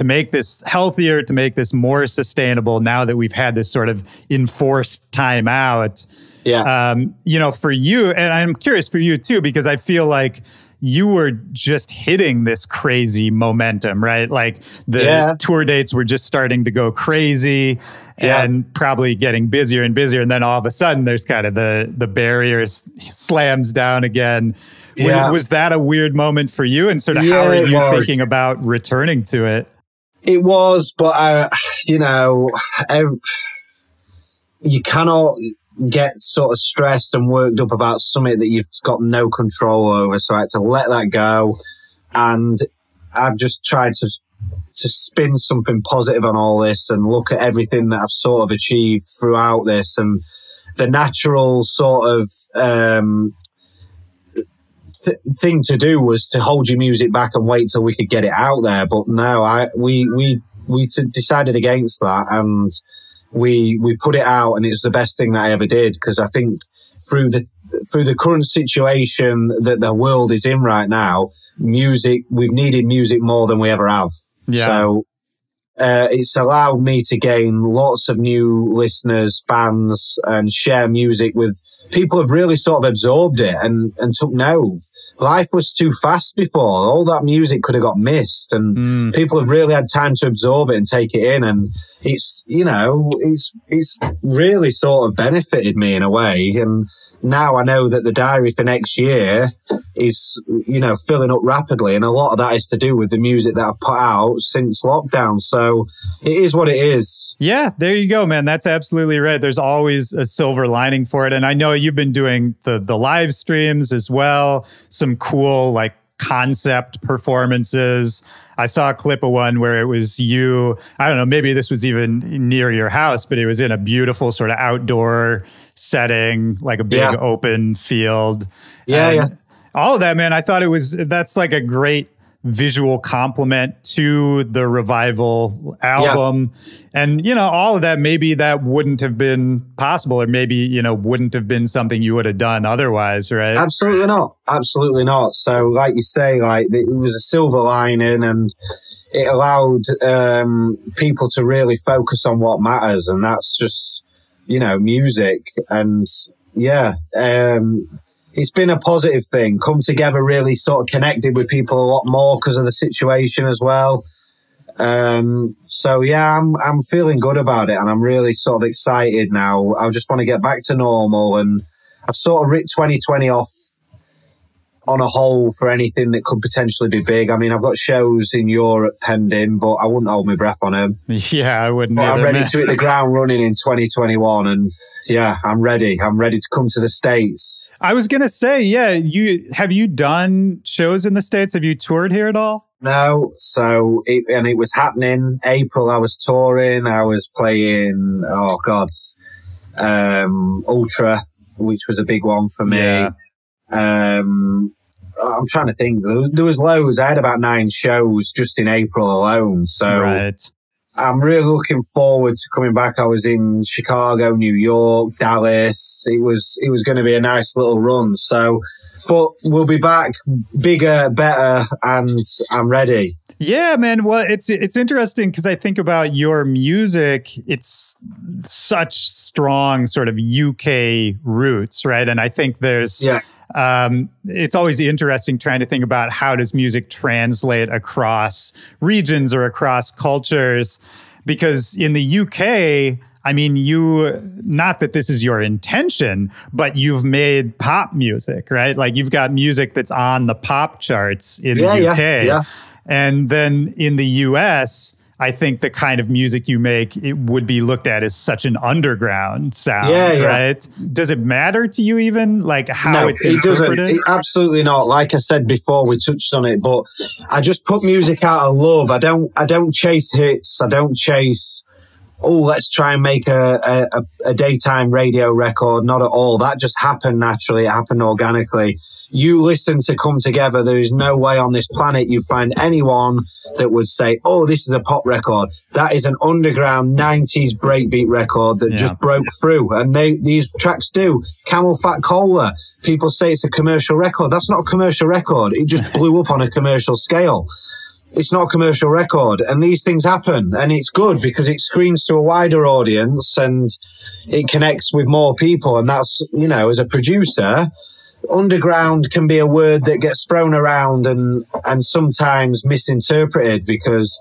make this healthier, to make this more sustainable now that we've had this sort of enforced time out. For you, and I'm curious for you too, because I feel like you were just hitting this crazy momentum, right? Like the tour dates were just starting to go crazy and probably getting busier and busier. And then all of a sudden there's kind of the barrier slams down again. Was that a weird moment for you? And sort of how are you thinking about returning to it? It was, but you cannot get sort of stressed and worked up about something that you've got no control over. So I had to let that go. And I've just tried to spin something positive on all this and look at everything that I've sort of achieved throughout this. And the natural sort of thing to do was to hold your music back and wait till we could get it out there. But no, we decided against that, and we put it out, and it was the best thing that I ever did, because I think through the current situation that the world is in right now, we've needed music more than we ever have. So it's allowed me to gain lots of new listeners, fans, and share music with people who've really sort of absorbed it and took note. Life was too fast before. All that music could have got missed, and people have really had time to absorb it and take it in. And it's really sort of benefited me in a way. And now I know that the diary for next year is, filling up rapidly. And a lot of that is to do with the music that I've put out since lockdown. So it is what it is. Yeah, there you go, man. That's absolutely right. There's always a silver lining for it. And I know you've been doing the live streams as well. Some cool, concept performances. I saw a clip of one where it was you, I don't know, maybe this was even near your house, but it was in a beautiful sort of outdoor setting, like a big open field. All of that, man, I thought that's like a great visual complement to the Revival album. And, all of that, maybe that wouldn't have been possible, or maybe, wouldn't have been something you would have done otherwise, right? Absolutely not. Absolutely not. So like you say, it was a silver lining, and it allowed people to really focus on what matters. And that's just, music. And it's been a positive thing. Come together, really sort of connected with people a lot more because of the situation as well. So yeah, I'm feeling good about it, and I'm really sort of excited now. I just want to get back to normal, and I've sort of ripped 2020 off on a whole for anything that could potentially be big. I mean, I've got shows in Europe pending, but I wouldn't hold my breath on them. Yeah, I wouldn't. But I'm ready to hit the ground running in 2021, and yeah, I'm ready. I'm ready to come to the States. I was gonna say, yeah, have you done shows in the States? Have you toured here at all? No, so it was happening. April, I was touring. I was playing. Oh God, Ultra, which was a big one for me. Yeah. I'm trying to think. There was loads. I had about 9 shows just in April alone. So right. I'm really looking forward to coming back. I was in Chicago, New York, Dallas. It was going to be a nice little run. So, but we'll be back bigger, better, and I'm ready. Yeah, man. Well, it's interesting because I think about your music. It's such strong sort of UK roots, right? And I think there's it's always interesting trying to think about how does music translate across regions or across cultures, because in the UK, I mean, not that this is your intention, but you've made pop music, right? Like you've got music that's on the pop charts in the UK. Yeah. And then in the US, I think the kind of music you make, it would be looked at as such an underground sound, right? Does it matter to you even, like how it's interpreted? It doesn't. Absolutely not. Like I said before, we touched on it, but I just put music out of love. I don't chase hits. I don't chase, oh, let's try and make a daytime radio record. Not at all. That just happened naturally. It happened organically. You listen to Come Together. There is no way on this planet you find anyone that would say, oh, this is a pop record. That is an underground 90s breakbeat record that just broke through. And these tracks do. Camel Fat Cola. People say it's a commercial record. That's not a commercial record. It just blew up on a commercial scale. It's not a commercial record, and these things happen, and it's good because it screams to a wider audience and it connects with more people. And that's, you know, as a producer, underground can be a word that gets thrown around and sometimes misinterpreted, because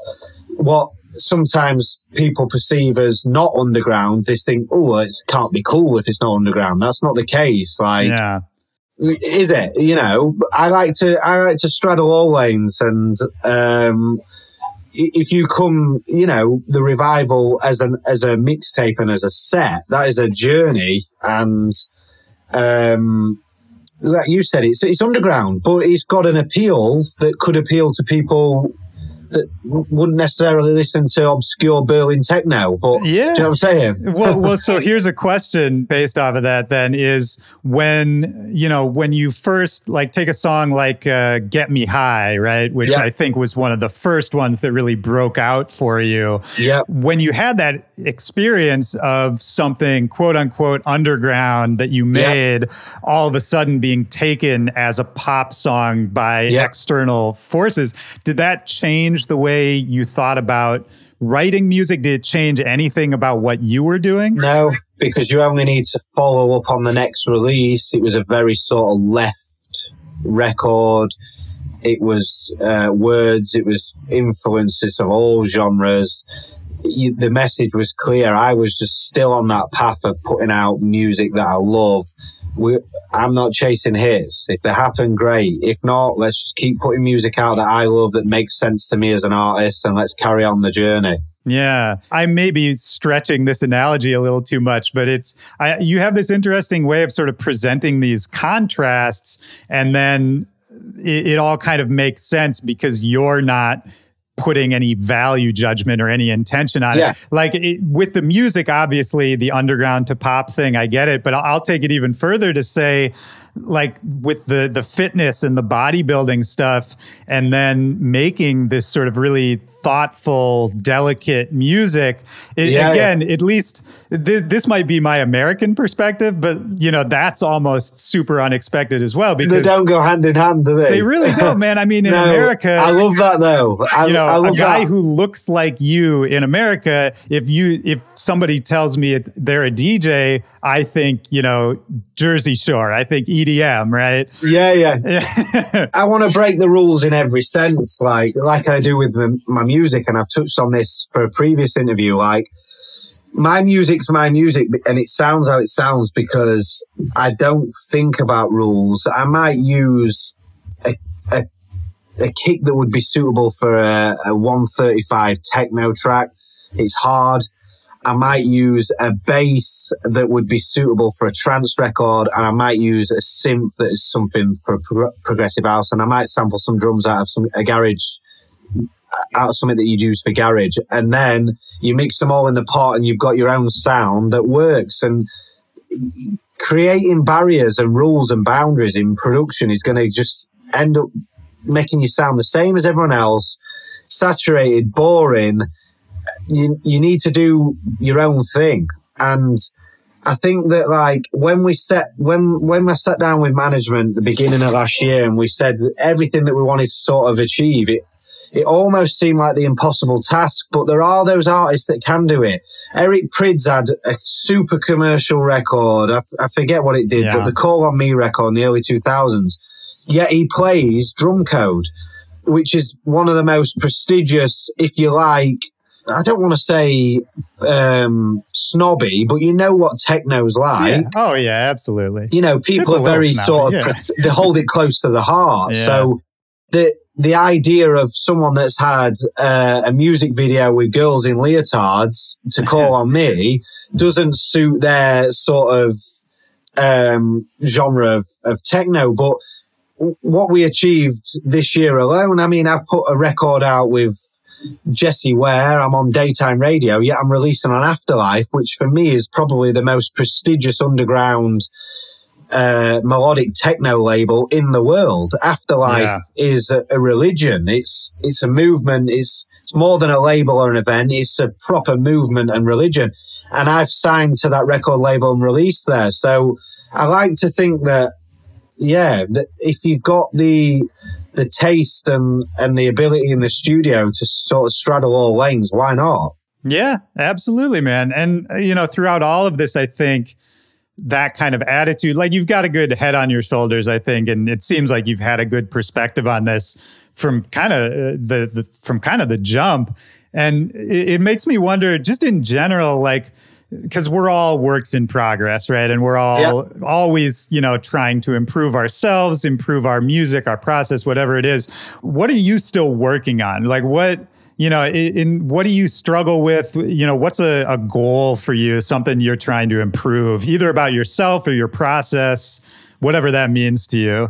what sometimes people perceive as not underground, they think, oh, it can't be cool if it's not underground. That's not the case. Like, is it? You know, I like to straddle all lanes, and if you come, you know, the Revival as a mixtape and as a set, that is a journey, and like you said, it's underground, but it's got an appeal that could appeal to people that wouldn't necessarily listen to obscure Berlin techno, but do you know what I'm saying? well, so here's a question based off of that then is when you first like take a song like Get Me High, right? Which I think was one of the first ones that really broke out for you. Yeah. When you had that experience of something quote unquote underground that you made all of a sudden being taken as a pop song by external forces, did that change the way you thought about writing music? Did it change anything about what you were doing? No, because you only need to follow up on the next release. It was a very sort of left record. It was words, it was influences of all genres. The message was clear. I was just still on that path of putting out music that I love. I'm not chasing hits. If they happen, great. If not, let's just keep putting music out that I love, that makes sense to me as an artist, and let's carry on the journey. Yeah, I may be stretching this analogy a little too much, but you have this interesting way of sort of presenting these contrasts, and then it all kind of makes sense because you're not putting any value judgment or any intention on it. Like with the music, obviously the underground to pop thing, I get it, but I'll take it even further to say, like with the fitness and the bodybuilding stuff, and then making this sort of really thoughtful, delicate music. Again, at least this might be my American perspective, but you know, that's almost super unexpected as well, because they don't go hand in hand, do they? They really don't, man. I mean, in America, I love that though. I love a guy who looks like you in America, if somebody tells me they're a DJ, I think, you know, Jersey Shore, I think EDM, right? Yeah. I want to break the rules in every sense, like I do with my music. music, and I've touched on this for a previous interview, like, my music's my music, and it sounds how it sounds because I don't think about rules. I might use a kick that would be suitable for a 135 techno track. It's hard. I might use a bass that would be suitable for a trance record, and I might use a synth that is something for progressive house, and I might sample some drums out of something that you'd use for garage, and then you mix them all in the pot and you've got your own sound that works. And creating barriers and rules and boundaries in production is going to just end up making you sound the same as everyone else, saturated, boring. You need to do your own thing. And I think that, like, when I sat down with management at the beginning of last year and we said that everything that we wanted to sort of achieve, it almost seemed like the impossible task, but there are those artists that can do it. Eric Prydz had a super commercial record. I forget what it did, but the Call on Me record in the early 2000s. Yet he plays drum code, which is one of the most prestigious, if you like, I don't want to say snobby, but you know what techno's like. Yeah. Oh, yeah, absolutely. You know, people are very snobby, sort of, they hold it close to the heart. Yeah. So the idea of someone that's had a music video with girls in leotards to Call on Me doesn't suit their sort of genre of techno. But what we achieved this year alone, I mean, I've put a record out with Jessie Ware. I'm on daytime radio, yet I'm releasing on Afterlife, which for me is probably the most prestigious underground melodic techno label in the world. Afterlife is a religion. It's a movement. It's more than a label or an event. It's a proper movement and religion. And I've signed to that record label and released there. So I like to think that, that if you've got the taste and the ability in the studio to sort of straddle all lanes, why not? Yeah, absolutely, man. And, you know, throughout all of this, I think that kind of attitude, like, you've got a good head on your shoulders, I think. And it seems like you've had a good perspective on this from kind of the jump. And it makes me wonder, just in general, like, because we're all works in progress, right? And we're all always, you know, trying to improve ourselves, improve our music, our process, whatever it is. What are you still working on? Like, what, you know, what do you struggle with? You know, what's a goal for you, something you're trying to improve, either about yourself or your process, whatever that means to you?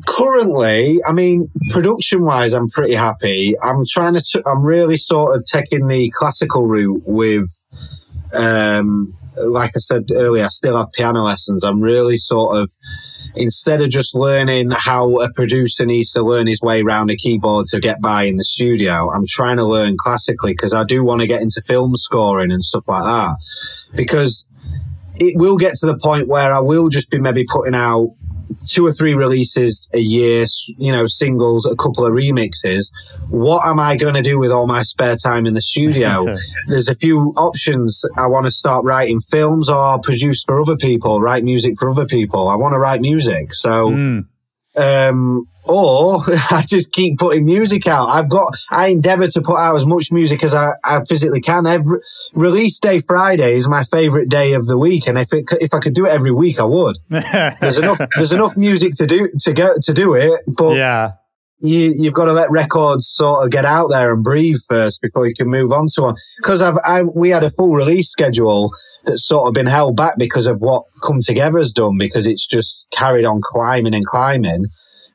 Currently, I mean, production-wise, I'm pretty happy. I'm really sort of taking the classical route with, like I said earlier, I still have piano lessons. I'm really sort of, instead of just learning how a producer needs to learn his way around a keyboard to get by in the studio, I'm trying to learn classically, because I do want to get into film scoring and stuff like that, because it will get to the point where I will just be maybe putting out 2 or 3 releases a year, you know, singles, a couple of remixes. What am I going to do with all my spare time in the studio? There's a few options. I want to start writing films or produce for other people, write music for other people. I want to write music. So, or I just keep putting music out. I endeavor to put out as much music as I physically can. Every release day Friday is my favorite day of the week. And if I could do it every week, I would. There's enough music to do it. But you've got to let records sort of get out there and breathe first before you can move on to one. Because we had a full release schedule that's sort of been held back because of what Come Together has done, because it's just carried on climbing and climbing.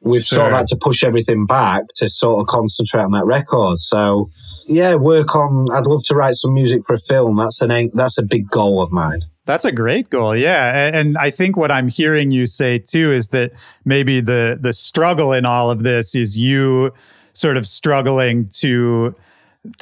We've sort of had to push everything back to sort of concentrate on that record. So, I'd love to write some music for a film. That's a big goal of mine. That's a great goal. Yeah. And I think what I'm hearing you say too is that maybe the struggle in all of this is you sort of struggling to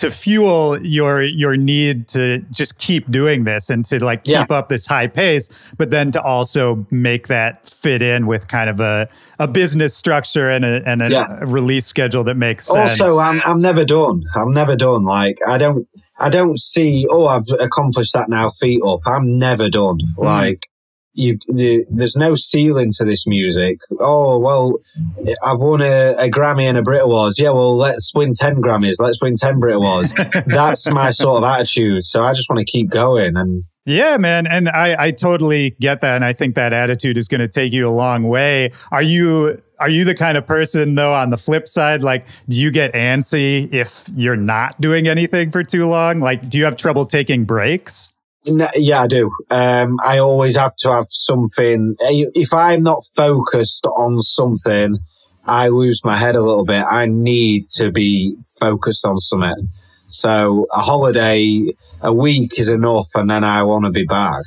fuel your need to just keep doing this and to like keep up this high pace, but then to also make that fit in with kind of a business structure and a release schedule that makes sense. Also, I'm never done. Like, I don't see, I've accomplished that now, feet up. I'm never done. Like, there's no ceiling to this music. Oh, well, I've won a Grammy and a Brit Awards. Yeah, well, let's win 10 Grammys. Let's win 10 Brit Awards. That's my sort of attitude. So I just want to keep going. And yeah, man. And I totally get that. And I think that attitude is going to take you a long way. Are you the kind of person, though, on the flip side, like, do you get antsy if you're not doing anything for too long? Like, do you have trouble taking breaks? No, yeah, I do. I always have to have something. If I'm not focused on something, I lose my head a little bit. I need to be focused on something. So a holiday, a week is enough, and then I want to be back.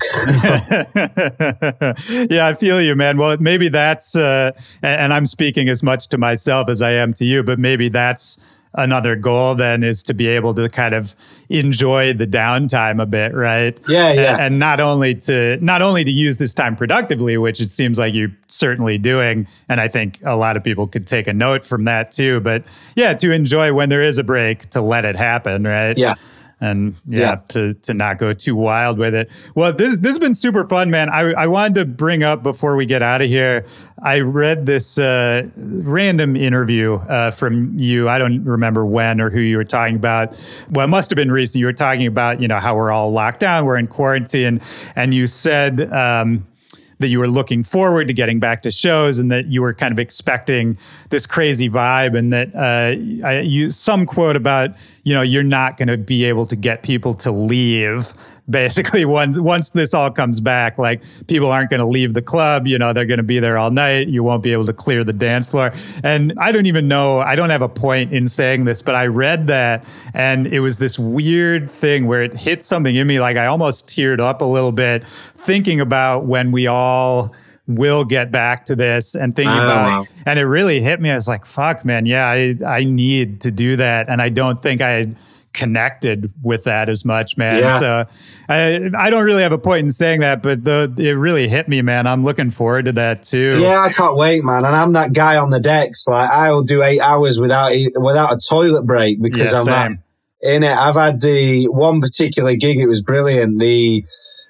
Yeah, I feel you, man. Well, maybe that's, and I'm speaking as much to myself as I am to you, but maybe that's another goal then, is to be able to kind of enjoy the downtime a bit, right? Yeah. And not only to use this time productively, which it seems like you're certainly doing, and I think a lot of people could take a note from that too, but yeah, to enjoy when there is a break, to let it happen, right? Yeah. And to not go too wild with it. Well, this has been super fun, man. I wanted to bring up, before we get out of here, I read this random interview from you. I don't remember when or who you were talking about. Well, it must have been recent. You were talking about, how we're all locked down, we're in quarantine, and you said that you were looking forward to getting back to shows, and that you were kind of expecting this crazy vibe, and that you some quote about, you're not going to be able to get people to leave. Basically, once this all comes back, like, people aren't going to leave the club. They're going to be there all night. You won't be able to clear the dance floor. And I don't even know, I don't have a point in saying this, but I read that, and it was this weird thing where it hit something in me. Like, I almost teared up a little bit thinking about when we all will get back to this, and thinking about it. And it really hit me. I was like, fuck, man. Yeah, I need to do that. And I don't think I had connected with that as much, man. Yeah. So I don't really have a point in saying that, but it really hit me, man. I'm looking forward to that too. Yeah, I can't wait, man. And I'm that guy on the decks. Like, I will do 8 hours without a toilet break, because I'm not in it. I've had the one particular gig. It was brilliant.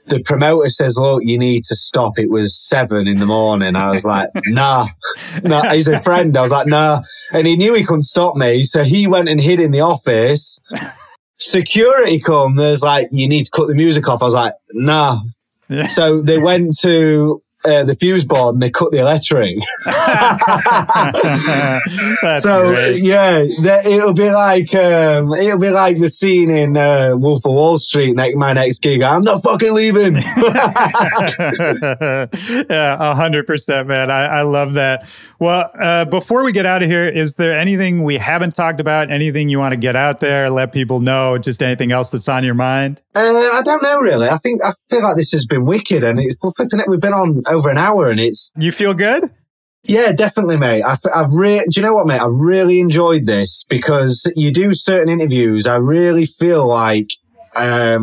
The promoter says, look, you need to stop. It was 7 a.m. I was like, nah. He's a friend. I was like, nah. And he knew he couldn't stop me. So he went and hid in the office. Security come. There's like, you need to cut the music off. I was like, nah. Yeah. So they went to the fuse board and they cut the electric. So great. Yeah, it'll be like the scene in Wolf of Wall Street. My next gig, I'm not fucking leaving. Yeah, 100%, man. I love that. Well, before we get out of here, is there anything we haven't talked about? Anything you want to get out there, let people know? Just anything else that's on your mind? I don't know, really. I feel like this has been wicked, and we've been on over an hour, and it's... You feel good? Yeah, definitely, mate. Do you know what, mate? I really enjoyed this, because you do certain interviews. I really feel like, I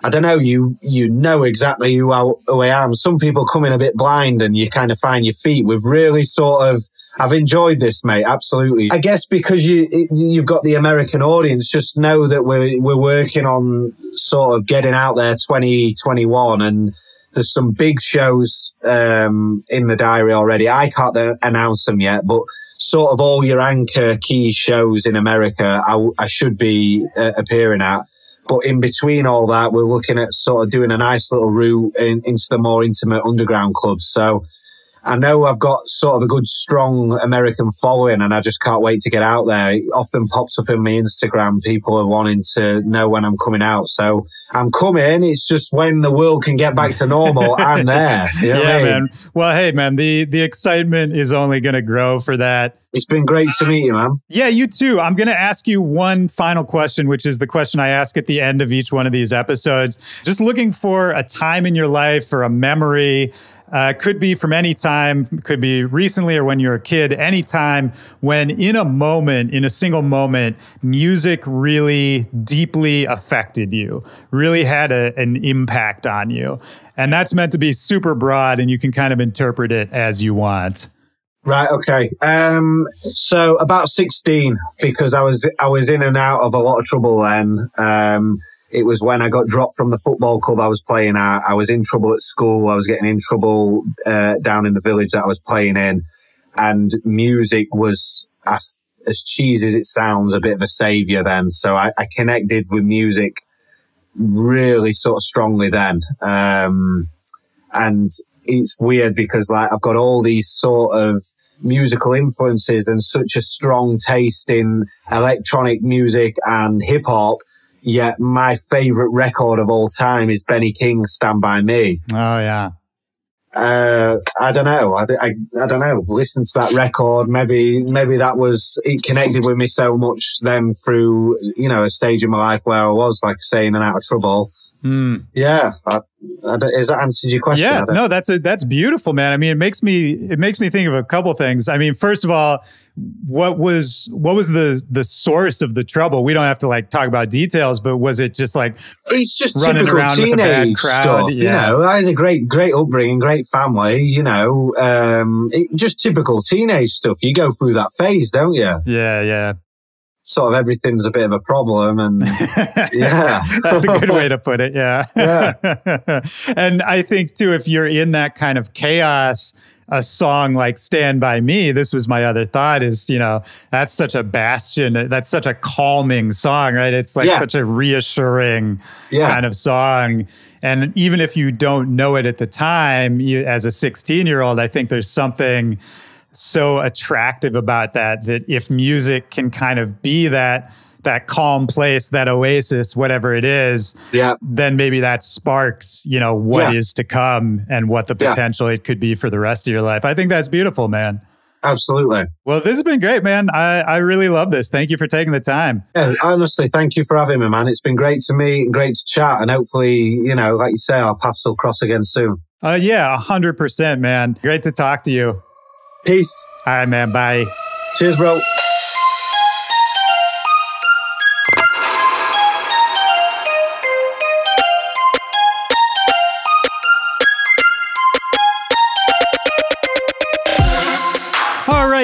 don't know, you know exactly who I am. Some people come in a bit blind and you kind of find your feet. We've really I've enjoyed this, mate. Absolutely. I guess because you've got the American audience, just know that we're working on sort of getting out there 2021, and there's some big shows in the diary already. I can't announce them yet, but sort of all your anchor key shows in America, I should be appearing at. But in between all that, we're looking at sort of doing a nice little route into the more intimate underground clubs. So I know I've got sort of a good, strong American following, and I just can't wait to get out there. It often pops up in my Instagram. People are wanting to know when I'm coming out. So I'm coming. It's just when the world can get back to normal, I'm there. You know what I mean? Man. Well, hey, man, the excitement is only going to grow for that. It's been great to meet you, man. Yeah, you too. I'm going to ask you one final question, which is the question I ask at the end of each one of these episodes. Just looking for a time in your life or a memory. Could be from any time, could be recently or when you were a kid, any time when in a single moment, music really deeply affected you, really had an impact on you. And that's meant to be super broad, and you can kind of interpret it as you want. Right. Okay. So about 16, because I was in and out of a lot of trouble then. it was when I got dropped from the football club I was playing at. I was in trouble at school. I was getting in trouble down in the village that I was playing in. And music was, as cheesy as it sounds, a bit of a savior then. So I connected with music really sort of strongly then. And it's weird because like I've got all these sort of musical influences and such a strong taste in electronic music and hip hop. Yet my favorite record of all time is Benny King's Stand By Me. Oh yeah. I don't know. I don't know. Listen to that record. Maybe it connected with me so much then through, a stage in my life where I was, like I say, in and out of trouble. Yeah. Has that answered your question? Yeah. No, that's beautiful, man. I mean, it makes me think of a couple things. I mean, first of all, what was the source of the trouble? We don't have to like talk about details, but was it just like it's just running typical around with a bad crowd? Stuff, Yeah. I had a great upbringing, great family. Just typical teenage stuff. You go through that phase, don't you? Yeah, yeah. Sort of everything's a bit of a problem, and yeah, that's a good way to put it. Yeah, yeah. And I think too, if you're in that kind of chaos, a song like Stand By Me, this was my other thought, is, that's such a bastion. That's such a calming song, right? It's like such a reassuring kind of song. And even if you don't know it at the time, as a 16-year-old, I think there's something so attractive about that if music can kind of be that calm place, that oasis, whatever it is, then maybe that sparks, what is to come and what the potential it could be for the rest of your life. I think that's beautiful, man. Absolutely. Well, this has been great, man. I really love this. Thank you for taking the time. Yeah, honestly, thank you for having me, man. It's been great to meet and great to chat. And hopefully, like you say, our paths will cross again soon. Yeah, 100%, man. Great to talk to you. Peace. All right, man. Bye. Cheers, bro.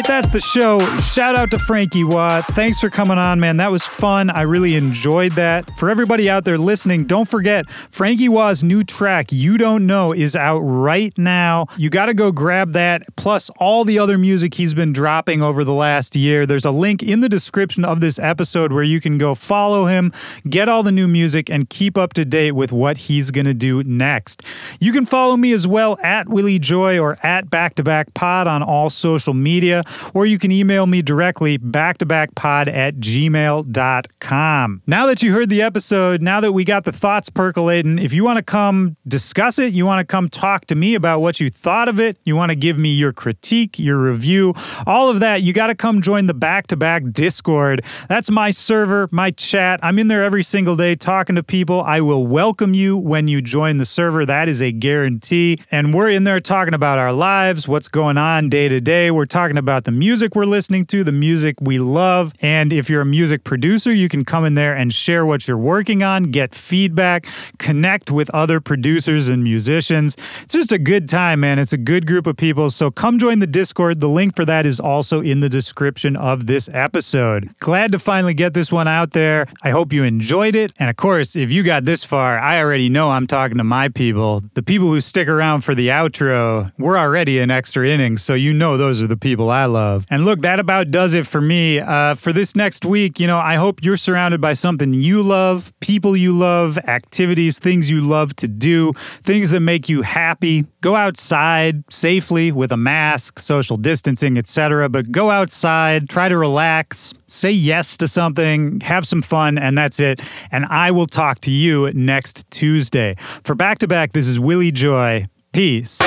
That's the show. Shout out to Franky Wah. Thanks for coming on, man. That was fun. I really enjoyed that. For everybody out there listening, don't forget, Franky Wah's new track, You Don't Know, is out right now. You got to go grab that, plus all the other music he's been dropping over the last year. There's a link in the description of this episode where you can go follow him, get all the new music, and keep up to date with what he's going to do next. You can follow me as well at Willy Joy or at BackToBackPod on all social media. Or you can email me directly, backtobackpod@gmail.com. Now that you heard the episode, now that we got the thoughts percolating, if you want to come discuss it, you want to come talk to me about what you thought of it, you want to give me your critique, your review, all of that, you got to come join the Back to Back Discord. That's my server, my chat. I'm in there every single day talking to people. I will welcome you when you join the server. That is a guarantee. And we're in there talking about our lives, what's going on day to day. We're talking about the music we're listening to, the music we love. And if you're a music producer, you can come in there and share what you're working on, get feedback, connect with other producers and musicians. It's just a good time, man. It's a good group of people. So come join the Discord. The link for that is also in the description of this episode. Glad to finally get this one out there. I hope you enjoyed it. And of course, if you got this far, I already know I'm talking to my people. The people who stick around for the outro, we're already in extra innings, so you know those are the people I love. And look, that about does it for me. For this next week, I hope you're surrounded by something you love, people you love, activities, things you love to do, things that make you happy. Go outside safely with a mask, social distancing, etc. But go outside, try to relax, say yes to something, have some fun, and that's it. And I will talk to you next Tuesday. For Back to Back, this is Willy Joy. Peace.